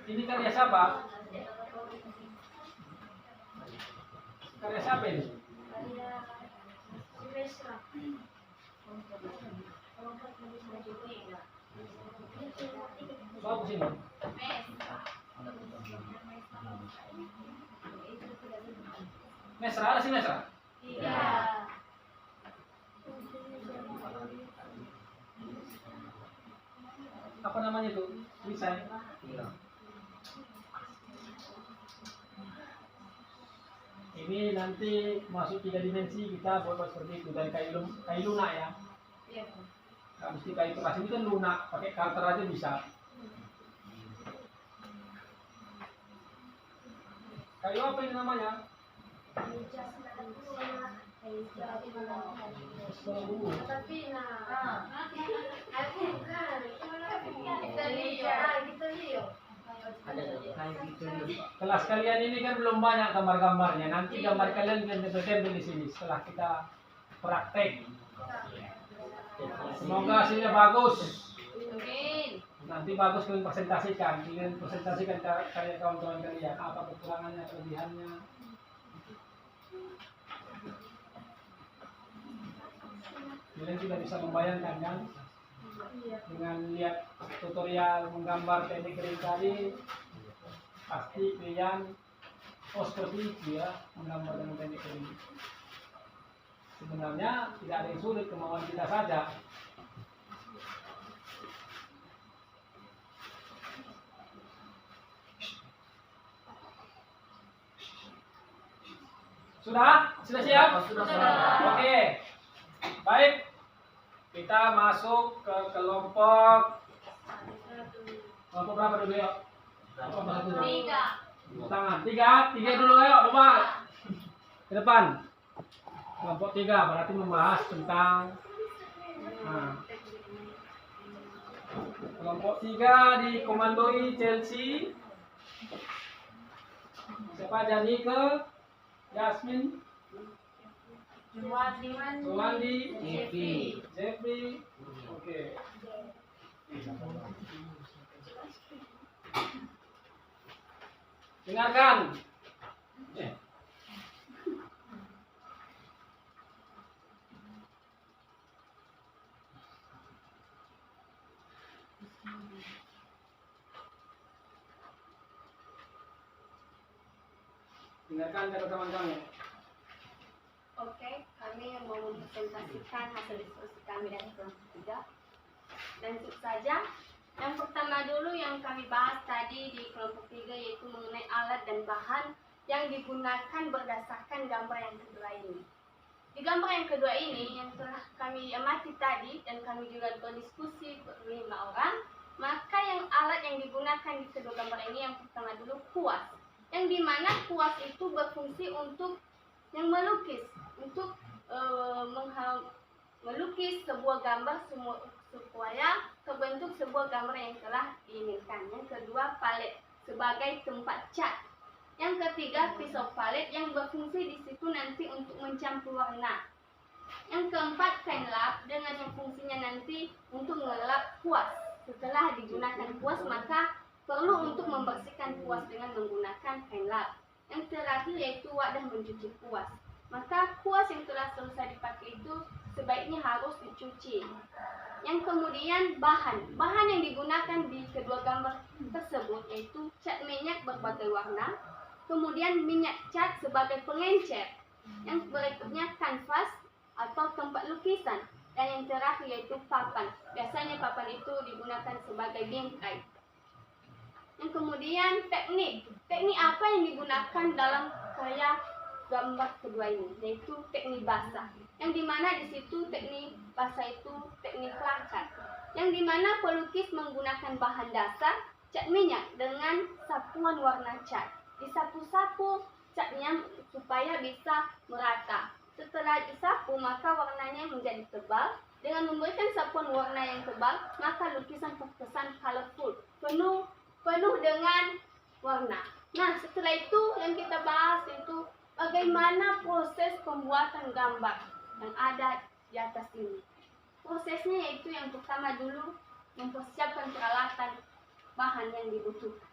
Ini karya siapa? Karya siapa ini? Bagus ini. Mesra, ada sih Mesra? Iya. Apa namanya itu? Desain. Ini nanti masuk 3 dimensi kita buat seperti itu, dari kayu lunak ya. Iya. Nggak mesti kayu keras, ini kan lunak, pakai cutter aja bisa. Kayu apa ini namanya? Tapi kita lihat. Kelas kalian ini kan belum banyak gambar-gambarnya. Nanti gambar kalian tempel di sini setelah kita praktek. Semoga hasilnya bagus. Amin. Nanti bagus kalian presentasikan. Kalian presentasikan karya kawan-kawan kalian. Apa kekurangannya, kelebihannya. Kalian sudah bisa membayangkan kan? Dengan lihat tutorial menggambar teknik kering tadi, pasti kalian seperti itu ya, menggambar dengan teknik kering. Sebenarnya tidak ada yang sulit, kemauan kita saja. Sudah? Sudah siap? Sudah. Oke. Baik. Kita masuk ke kelompok berapa dulu ya? Kelompok 1 dulu. 3. Tangan. 3 dulu ayo, coba. Ke depan. Kelompok 3 berarti membahas tentang kelompok 3 dikomandoi Chelsea. Siapa jadi ke Yasmin? Suwandi, Jeffrey, oke. Dengarkan. Dengarkan kata teman kamu. Oke, kami mau mempresentasikan hasil diskusi kami dari kelompok 3. Langsung saja, Yang pertama dulu yang kami bahas tadi di kelompok 3 yaitu mengenai alat dan bahan yang digunakan berdasarkan gambar yang kedua ini. Di gambar yang kedua ini yang telah kami amati tadi dan kami juga berdiskusi berlima orang, maka yang alat yang digunakan di kedua gambar ini yang pertama dulu kuas. Yang dimana kuas itu berfungsi untuk yang melukis, untuk melukis sebuah gambar supaya terbentuk sebuah gambar yang telah diinginkan. Yang kedua, palet sebagai tempat cat. Yang ketiga, pisau palet yang berfungsi di situ nanti untuk mencampur warna. Yang keempat, kain lap dengan yang fungsinya nanti untuk mengelap kuas. Setelah digunakan kuas, maka perlu untuk membersihkan kuas dengan menggunakan kain lap. Yang terakhir yaitu wadah mencuci kuas. Maka kuas yang telah selesai dipakai itu sebaiknya harus dicuci. Yang kemudian bahan yang digunakan di kedua gambar tersebut yaitu cat minyak berbagai warna, kemudian minyak cat sebagai pengencer, yang berikutnya kanvas atau tempat lukisan, dan yang terakhir yaitu papan. Biasanya papan itu digunakan sebagai bingkai. Yang kemudian teknik apa yang digunakan dalam karya gambar kedua ini, yaitu teknik basah, yang dimana di situ teknik basah itu teknik lakat, yang dimana pelukis menggunakan bahan dasar cat minyak dengan sapuan warna cat, disapu-sapu catnya supaya bisa merata. Setelah disapu maka warnanya menjadi tebal. Dengan memberikan sapuan warna yang tebal maka lukisan terkesan colorful, penuh dengan warna. Nah, setelah itu yang kita bahas itu bagaimana proses pembuatan gambar yang ada di atas ini. Prosesnya yaitu yang pertama dulu mempersiapkan peralatan bahan yang dibutuhkan.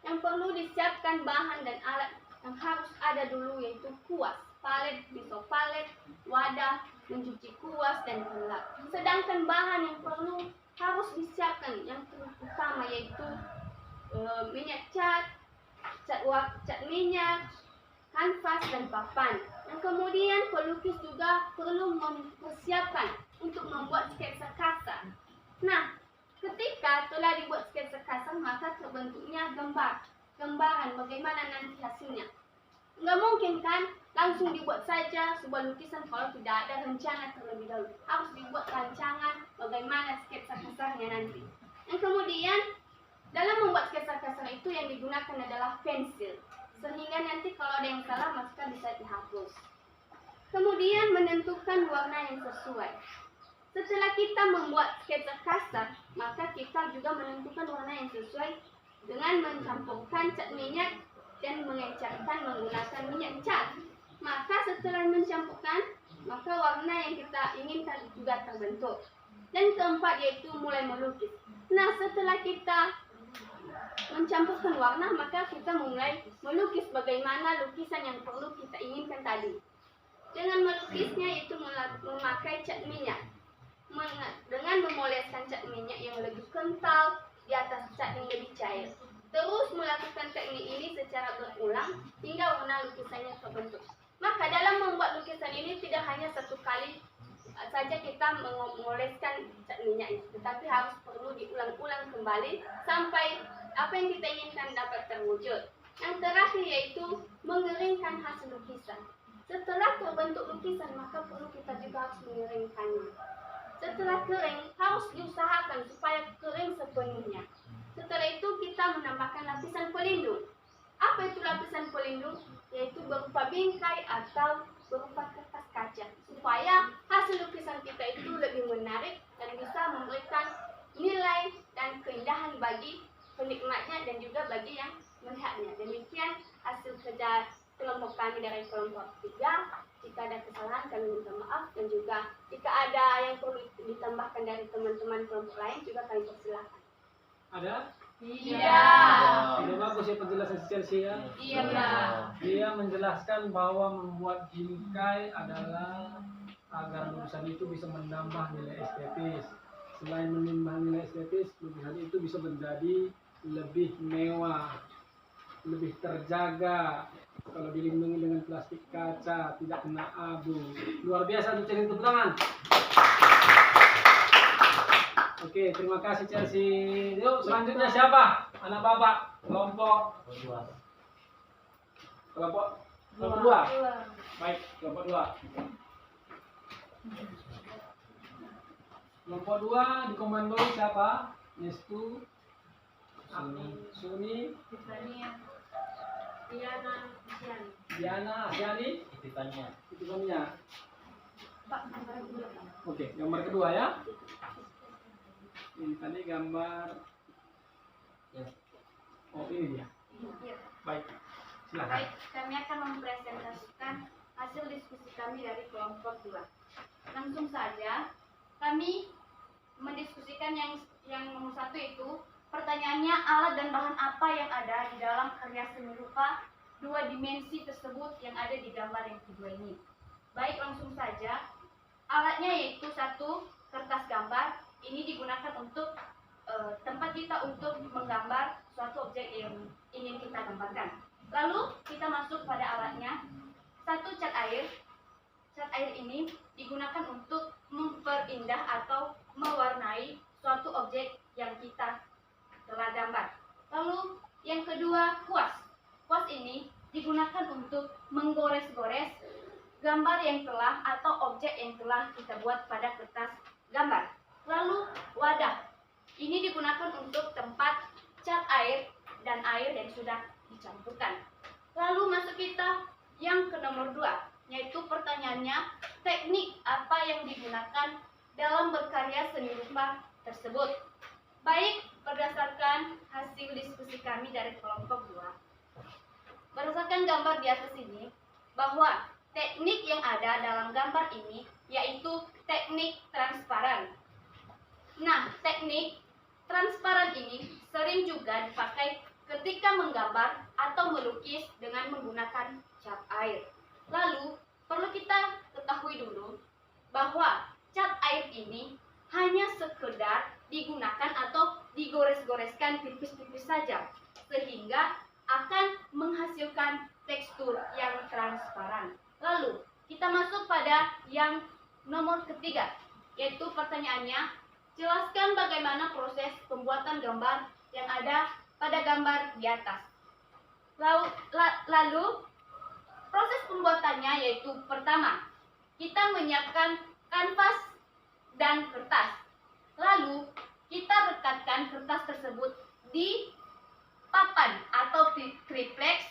Yang perlu disiapkan bahan dan alat yang harus ada dulu yaitu kuas, palet, pisau palet, wadah, mencuci kuas, dan pelap. Sedangkan bahan yang perlu harus disiapkan yang terutama yaitu minyak cat minyak, kanvas, dan papan. Dan kemudian pelukis juga perlu mempersiapkan untuk membuat sketsa kasar. Nah, ketika telah dibuat sketsa kasar maka terbentuknya gambaran bagaimana nanti hasilnya. Nggak mungkin kan langsung dibuat saja sebuah lukisan kalau tidak ada rencana terlebih dahulu. Harus dibuat rancangan bagaimana sketsa kasarnya nanti. Dan kemudian dalam membuat sketsa kasar itu yang digunakan adalah pensil, sehingga nanti kalau ada yang salah maka bisa dihapus. Kemudian menentukan warna yang sesuai. Setelah kita membuat sketsa kasar, maka kita juga menentukan warna yang sesuai dengan mencampurkan cat minyak dan mengecarkan menggunakan minyak cat. Maka setelah mencampurkan, maka warna yang kita inginkan juga terbentuk. Dan keempat yaitu mulai melukis. Nah, setelah kita mencampurkan warna, maka kita mulai melukis bagaimana lukisan yang perlu kita inginkan tadi. Dengan melukisnya yaitu memakai cat minyak. Dengan memoleskan cat minyak yang lebih kental di atas cat yang lebih cair. Terus melakukan teknik ini secara berulang hingga warna lukisannya terbentuk. Maka dalam membuat lukisan ini tidak hanya satu kali saja kita mengoleskan cat minyak, tetapi harus perlu diulang-ulang kembali sampai apa yang kita inginkan dapat terwujud. Yang terakhir yaitu mengeringkan hasil lukisan. Setelah terbentuk lukisan maka perlu kita juga harus mengeringkannya. Setelah kering harus diusahakan supaya kering sepenuhnya. Setelah itu kita menambahkan lapisan pelindung. Apa itu lapisan pelindung? Yaitu berupa bingkai atau berupa kertas kaca, supaya hasil lukisan kita itu lebih menarik dan bisa memberikan nilai dan keindahan bagi penikmatnya dan juga bagi yang melihatnya. Demikian hasil kerja kelompok kami dari kelompok 3. Jika ada kesalahan kami minta maaf, dan juga jika ada yang perlu ditambahkan dari teman-teman kelompok lain juga kami persilahkan. Ada? Iya. Sudah bagus ya penjelasan Chelsea. Iya, Pak. Dia menjelaskan bahwa membuat bingkai adalah agar lukisan itu bisa menambah nilai estetis. Selain menambah nilai estetis, lukisan itu bisa menjadi lebih mewah, lebih terjaga. Kalau dilindungi dengan plastik kaca, tidak kena abu. Luar biasa, untuk tepuk tangan. Oke, terima kasih Chelsea. Yuk, selanjutnya siapa? Anak bapak, kelompok dua. Baik, kelompok dua. Kelompok dua dikomandoi siapa? Nestu, Suni, Diana, Asyani, Tifania. Oke, gambar kedua ya. Ini tadi gambar. Oh, ini dia. Baik, silakan. Baik, kami akan mempresentasikan hasil diskusi kami dari kelompok 2. Langsung saja, kami mendiskusikan yang nomor 1 itu pertanyaannya alat dan bahan apa yang ada di dalam karya seni rupa 2 dimensi tersebut yang ada di gambar yang kedua ini. Baik, langsung saja. Alatnya yaitu 1 kertas gambar. Ini digunakan untuk tempat kita untuk menggambar suatu objek yang ingin kita gambarkan. Lalu kita masuk pada alatnya. 1 cat air. Cat air ini digunakan untuk memperindah atau mewarnai suatu objek yang kita telah gambar. Lalu yang kedua, kuas. Kuas ini digunakan untuk menggores-gores gambar yang telah atau objek yang telah kita buat pada kertas gambar. Lalu wadah. Ini digunakan untuk tempat cat air dan air yang sudah dicampurkan. Lalu masuk kita yang ke nomor 2, yaitu pertanyaannya teknik apa yang digunakan dalam berkarya seni rupa tersebut. Baik, berdasarkan hasil diskusi kami dari kelompok 2, berdasarkan gambar di atas ini, bahwa teknik yang ada dalam gambar ini yaitu teknik transparan. Nah, teknik transparan ini sering juga dipakai ketika menggambar atau melukis dengan menggunakan cat air. Lalu, perlu kita ketahui dulu bahwa cat air ini hanya sekedar digunakan atau digores-goreskan tipis-tipis saja, sehingga akan menghasilkan tekstur yang transparan. Lalu, kita masuk pada yang nomor ketiga, yaitu pertanyaannya, jelaskan bagaimana proses pembuatan gambar yang ada pada gambar di atas. Lalu proses pembuatannya yaitu pertama, kita menyiapkan kanvas dan kertas. Lalu kita rekatkan kertas tersebut di papan atau triplex.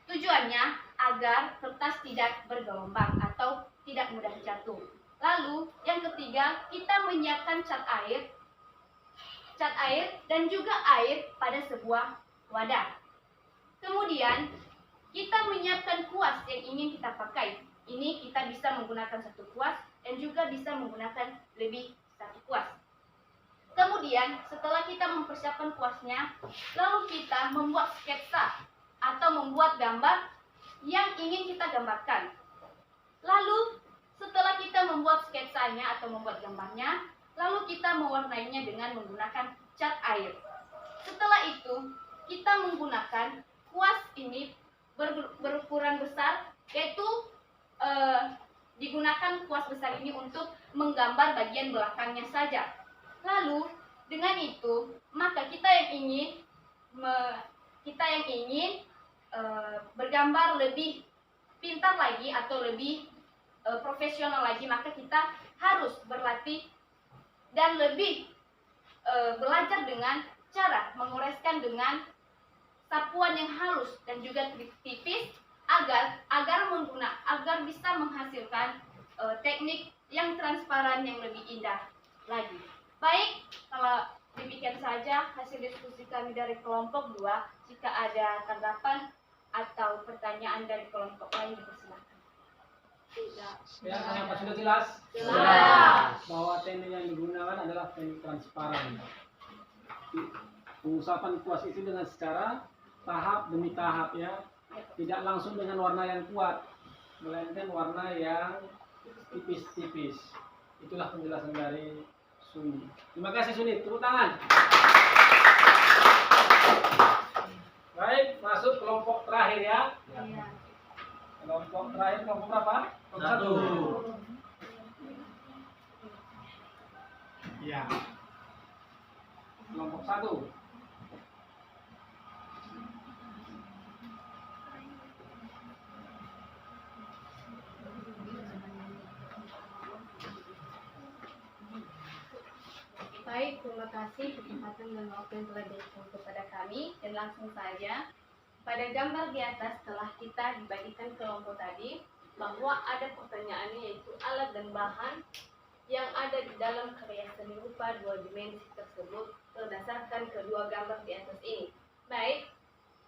Tujuannya agar kertas tidak bergelombang atau tidak mudah jatuh. Lalu yang ketiga, kita menyiapkan cat air dan juga air pada sebuah wadah. Kemudian kita menyiapkan kuas yang ingin kita pakai. Ini kita bisa menggunakan 1 kuas dan juga bisa menggunakan lebih 1 kuas. Kemudian setelah kita mempersiapkan kuasnya, lalu kita membuat sketsa atau membuat gambar yang ingin kita gambarkan. Lalu setelah kita membuat sketsanya atau membuat gambarnya, lalu kita mewarnainya dengan menggunakan cat air. Setelah itu, kita menggunakan kuas ini berukuran besar, yaitu digunakan kuas besar ini untuk menggambar bagian belakangnya saja. Lalu, dengan itu, maka kita yang ingin bergambar lebih pintar lagi atau lebih profesional lagi, maka kita harus berlatih dan lebih belajar dengan cara mengoreskan dengan sapuan yang halus dan juga tipis agar bisa menghasilkan teknik yang transparan yang lebih indah lagi. Baik, kalau demikian saja hasil diskusi kami dari kelompok 2. Jika ada tanggapan atau pertanyaan dari kelompok lain, dipersilakan. Ya, apa sudah jelas? Jelas. Bahwa teknik yang digunakan adalah teknik transparan. Pengusapan kuas itu dengan secara tahap demi tahap ya, tidak langsung dengan warna yang kuat, melainkan warna yang tipis-tipis. Itulah penjelasan dari Suni. Terima kasih Suni, tepuk tangan. Baik, masuk kelompok terakhir ya. Kelompok terakhir, kelompok berapa? Kelompok 1. Ya. 1. Baik, terima kasih kesempatan dan waktu yang telah diberikan kepada kami. Dan langsung saja, pada gambar di atas telah kita dibagikan kelompok tadi bahwa ada pertanyaannya, yaitu alat dan bahan yang ada di dalam karya seni rupa 2 dimensi tersebut berdasarkan kedua gambar di atas ini. Baik,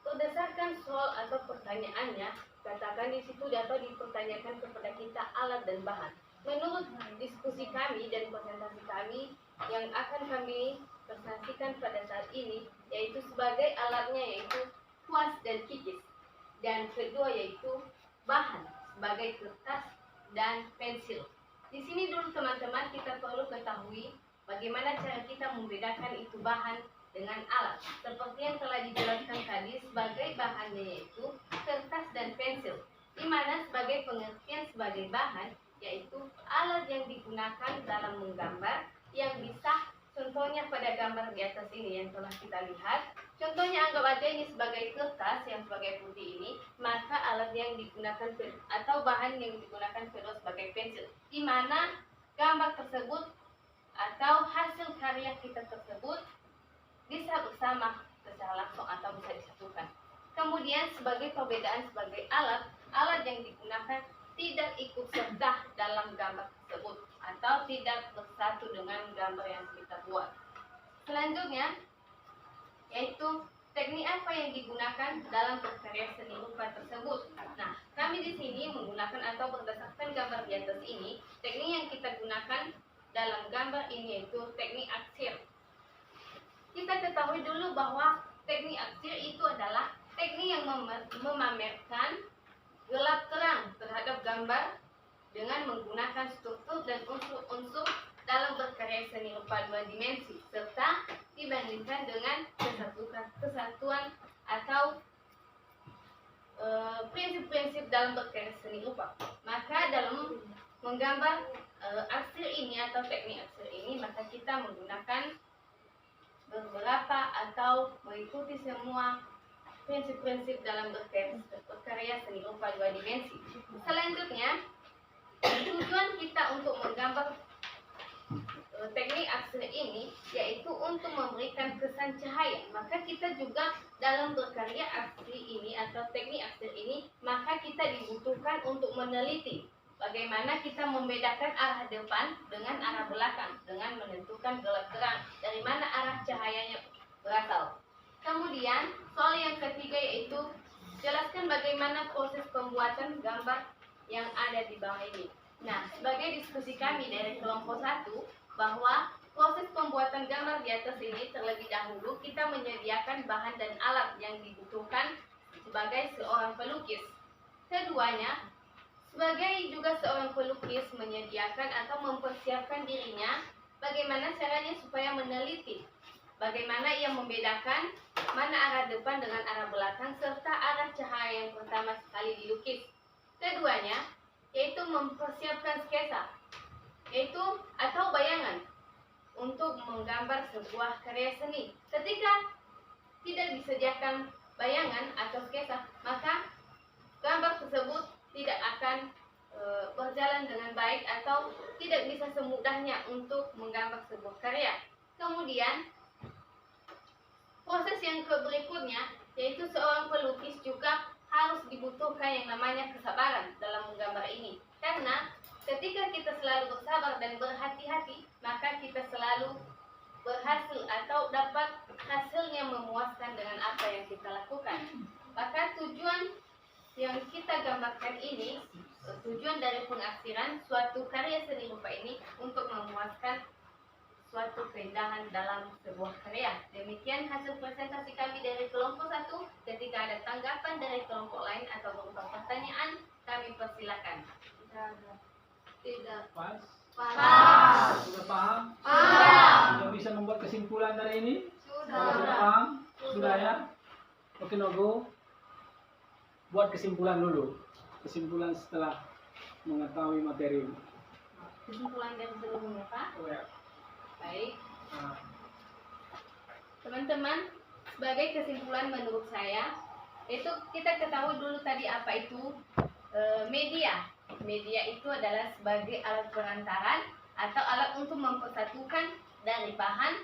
berdasarkan soal atau pertanyaannya, katakan di situ dapat dipertanyakan kepada kita alat dan bahan. Menurut diskusi kami dan presentasi kami yang akan kami presentasikan pada saat ini, yaitu sebagai alatnya yaitu kuas dan kikis, dan kedua yaitu bahan sebagai kertas dan pensil. Di sini dulu teman-teman kita perlu ketahui bagaimana cara kita membedakan itu bahan dengan alat. Seperti yang telah dijelaskan tadi, sebagai bahannya yaitu kertas dan pensil, di mana sebagai pengertian sebagai bahan yaitu alat yang digunakan dalam menggambar yang bisa, contohnya pada gambar di atas ini yang telah kita lihat. Contohnya anggap aja ini sebagai kertas yang sebagai putih ini, maka alat yang digunakan atau bahan yang digunakan kedua sebagai pensil, di mana gambar tersebut atau hasil karya kita tersebut bisa bersama secara langsung atau bisa disatukan. Kemudian sebagai perbedaan sebagai alat, alat yang digunakan tidak ikut serta dalam gambar tersebut atau tidak bersatu dengan gambar yang kita buat. Selanjutnya yaitu teknik apa yang digunakan dalam berkarya seni rupa tersebut. Nah, kami di sini menggunakan atau berdasarkan gambar di atas ini, teknik yang kita gunakan dalam gambar ini yaitu teknik aksir. Kita ketahui dulu bahwa teknik aksir itu adalah teknik yang memamerkan gelap terang terhadap gambar dengan menggunakan struktur dan unsur-unsur dalam berkarya seni rupa 2 dimensi, serta dibandingkan dengan kesatuan atau prinsip-prinsip dalam berkarya seni rupa. Maka dalam menggambar aksir ini atau teknik aksir ini, maka kita menggunakan beberapa atau mengikuti semua prinsip-prinsip dalam berkarya seni rupa 2 dimensi. Selanjutnya, tujuan kita untuk menggambar teknik aksir ini yaitu untuk memberikan kesan cahaya. Maka kita juga dalam berkarya aksir ini atau teknik aksir ini, maka kita dibutuhkan untuk meneliti bagaimana kita membedakan arah depan dengan arah belakang dengan menentukan gelap terang, dari mana arah cahayanya berasal. Kemudian soal yang ketiga yaitu jelaskan bagaimana proses pembuatan gambar yang ada di bawah ini. Nah, sebagai diskusi kami dari kelompok 1 bahwa proses pembuatan gambar di atas ini, terlebih dahulu kita menyediakan bahan dan alat yang dibutuhkan sebagai seorang pelukis. Keduanya, sebagai juga seorang pelukis menyediakan atau mempersiapkan dirinya bagaimana caranya supaya meneliti bagaimana ia membedakan mana arah depan dengan arah belakang serta arah cahaya yang pertama sekali dilukis. Keduanya, yaitu mempersiapkan sketsa, yaitu atau bayangan untuk menggambar sebuah karya seni. Ketika tidak disediakan bayangan atau sketsa, maka gambar tersebut tidak akan berjalan dengan baik atau tidak bisa semudahnya untuk menggambar sebuah karya. Kemudian proses yang berikutnya yaitu seorang pelukis juga harus dibutuhkan yang namanya kesabaran dalam menggambar ini. Karena ketika kita selalu bersabar dan berhati-hati, maka kita selalu berhasil atau dapat hasilnya memuaskan dengan apa yang kita lakukan. Maka tujuan yang kita gambarkan ini, tujuan dari pengaksiran suatu karya seni rupa ini untuk memuaskan suatu keindahan dalam sebuah karya. Demikian hasil presentasi kami dari kelompok 1. Ketika ada tanggapan dari kelompok lain atau berupa pertanyaan, kami persilakan. Tidak. Pas? Pas. Sudah paham? Sudah. Sudah bisa membuat kesimpulan dari ini? Kalau Sudah. sudah paham? Sudah ya? Oke, Nogo. Buat kesimpulan dulu. Kesimpulan setelah mengetahui materi. Kesimpulan dari sebelumnya, Pak. Oh ya. Baik. Nah, Teman-teman, sebagai kesimpulan menurut saya, itu kita ketahui dulu tadi apa itu media. Media itu adalah sebagai alat perantaran atau alat untuk mempersatukan dari bahan,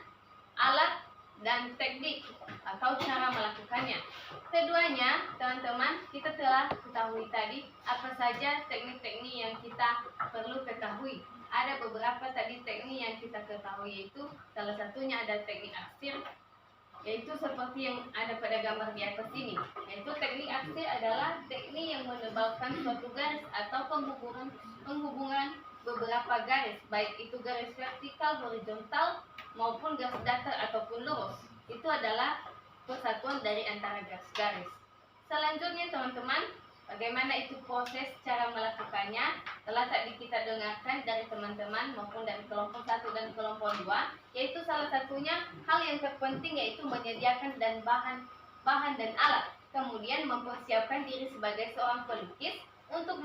alat, dan teknik atau cara melakukannya. Keduanya, teman-teman, kita telah ketahui tadi apa saja teknik-teknik yang kita perlu ketahui. Ada beberapa tadi teknik yang kita ketahui, yaitu salah satunya ada teknik aksir, yaitu seperti yang ada pada gambar di atas ini. Yaitu teknik aksir adalah teknik yang menebalkan suatu garis atau penghubungan beberapa garis, baik itu garis vertikal, horizontal, maupun garis datar ataupun lurus. Itu adalah persatuan dari antara garis-garis. Selanjutnya teman-teman, bagaimana itu proses cara melakukannya telah tadi kita dengarkan dari teman-teman maupun dari kelompok 1 dan kelompok 2, yaitu salah satunya hal yang terpenting yaitu menyediakan dan bahan dan alat, kemudian mempersiapkan diri sebagai seorang pelukis untuk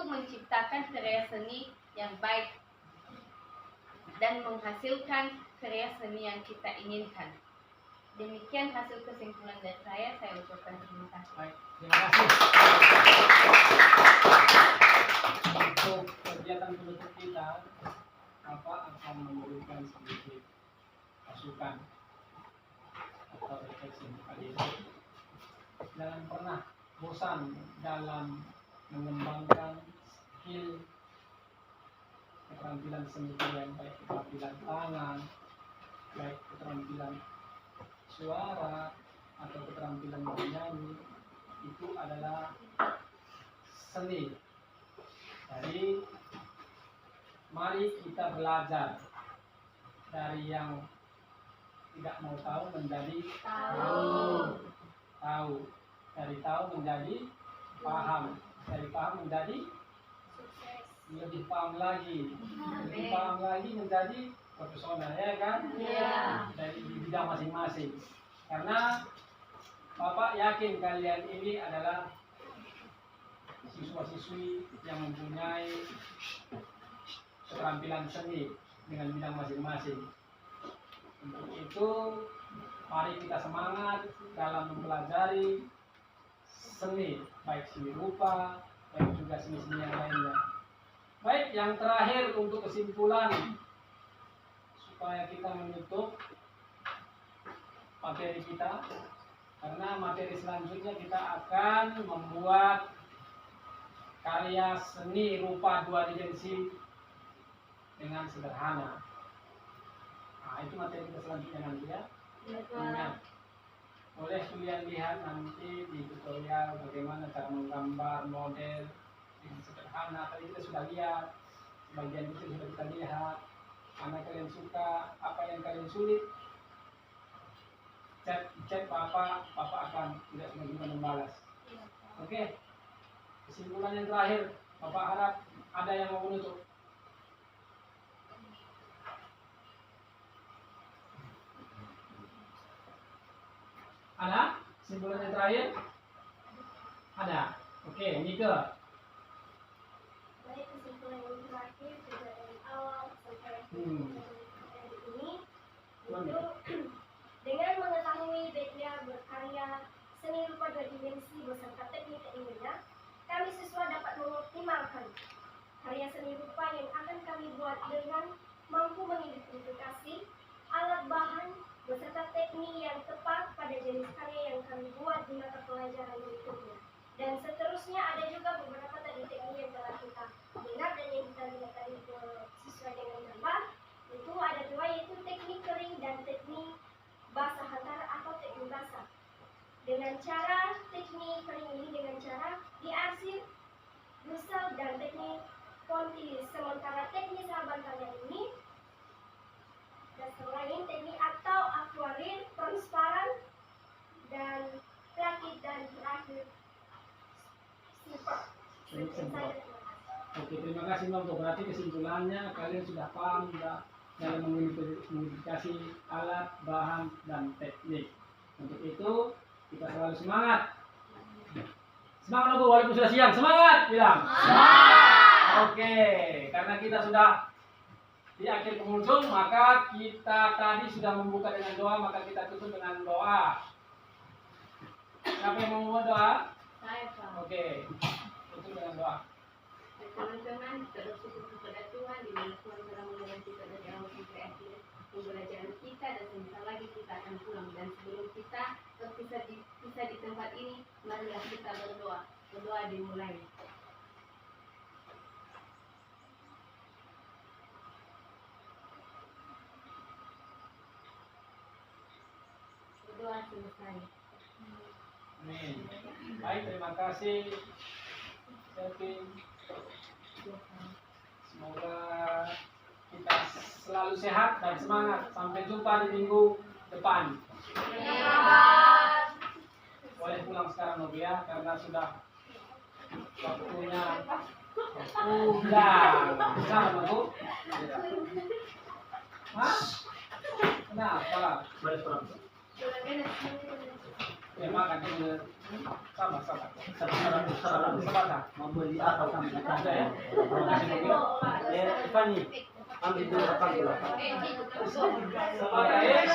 menciptakan karya seni yang baik dan menghasilkan karya seni yang kita inginkan. Demikian hasil kesimpulan dari saya ucapkan terima kasih. Baik, terima kasih. Untuk kegiatan penutup kita, Bapak akan memberikan sedikit masukan atau refleksi kali ini. Jangan pernah bosan dalam mengembangkan skill keterampilan seni kalian, baik keterampilan tangan, baik keterampilan suara atau keterampilan bernyanyi. Itu adalah seni. Jadi mari kita belajar dari yang tidak mau tahu menjadi tahu, dari tahu menjadi paham, dari paham menjadi lebih paham lagi, lebih paham lagi menjadi profesional, ya kan? Iya. Dari di bidang masing-masing. Karena Bapak yakin kalian ini adalah siswa-siswi yang mempunyai keterampilan seni dengan bidang masing-masing. Untuk itu, mari kita semangat dalam mempelajari seni, baik seni rupa, baik juga seni-seni yang lainnya. Baik, yang terakhir untuk kesimpulan, supaya kita menutup materi kita, karena materi selanjutnya kita akan membuat karya seni rupa 2 dimensi dengan sederhana. Nah, itu materi kita selanjutnya nanti ya. Ingat, boleh kalian lihat nanti di tutorial bagaimana cara menggambar model dengan sederhana. Tadi kita sudah lihat, sebagian itu sudah kita lihat. Mana kalian suka, apa yang kalian sulit, chat Bapak akan tidak semua membalas. Oke. Kesimpulan yang terakhir, Bapak harap ada yang mau menutup. Ada? Kesimpulan yang terakhir? Ada. Oke, Nike. Baik, kesimpulan yang terakhir juga dari awal sampai ini itu dengan mengetahui media berkarya seni rupa 2 dimensi beserta teknik-tekniknya, kami siswa dapat mengoptimalkan karya seni rupa yang akan kami buat dengan mampu mengidentifikasi alat bahan beserta teknik yang tepat pada jenis karya yang kami buat di mata pelajaran berikutnya. Dan seterusnya ada juga beberapa tadi teknik yang telah kita dengar dan yang kita lihat tadi sesuai dengan gambar. Itu ada 2, yaitu teknik kering dan teknik basah hantar atau teknik basah. Dengan cara teknik kering ini dengan cara diarsir, gusel dan teknik pontilis. Sementara teknik sahabat kalian ini dasar lain teknik atau akuarel, transparan dan rakit dan terakhir simple. Oke, terima kasih Mbak. Berarti kesimpulannya kalian sudah paham dalam mengidentifikasi alat, bahan, dan teknik. Untuk itu kita selalu semangat. Semangat logo, walaupun sudah siang. Semangat, bilang. Semangat. Oke, karena kita sudah di akhir penghujung, maka kita tadi sudah membuka dengan doa, maka kita tutup dengan doa. Siapa yang mau membuat doa? Saya Pak. Oke, tutup dengan doa. Teman-teman, kita bersyukur kepada Tuhan di mana Tuhan telah menolong kita dari awal sampai akhir pembelajaran kita, dan sebentar lagi kita akan pulang. Dan sebelum kita berpisah di tempat ini, marilah kita berdoa. Berdoa dimulai. Berdoa selesai. Amin. Baik, terima kasih Selvin. Semoga kita selalu sehat dan semangat. Sampai jumpa di minggu depan. Boleh pulang sekarang Nobi ya, karena sudah waktunya pulang. Kenapa Bu? Hah? Kenapa? Ya makan dulu. Sabar. Mau beli apa kamu? Ada ya? Fanny, ambil dulu apa? Sabar ya.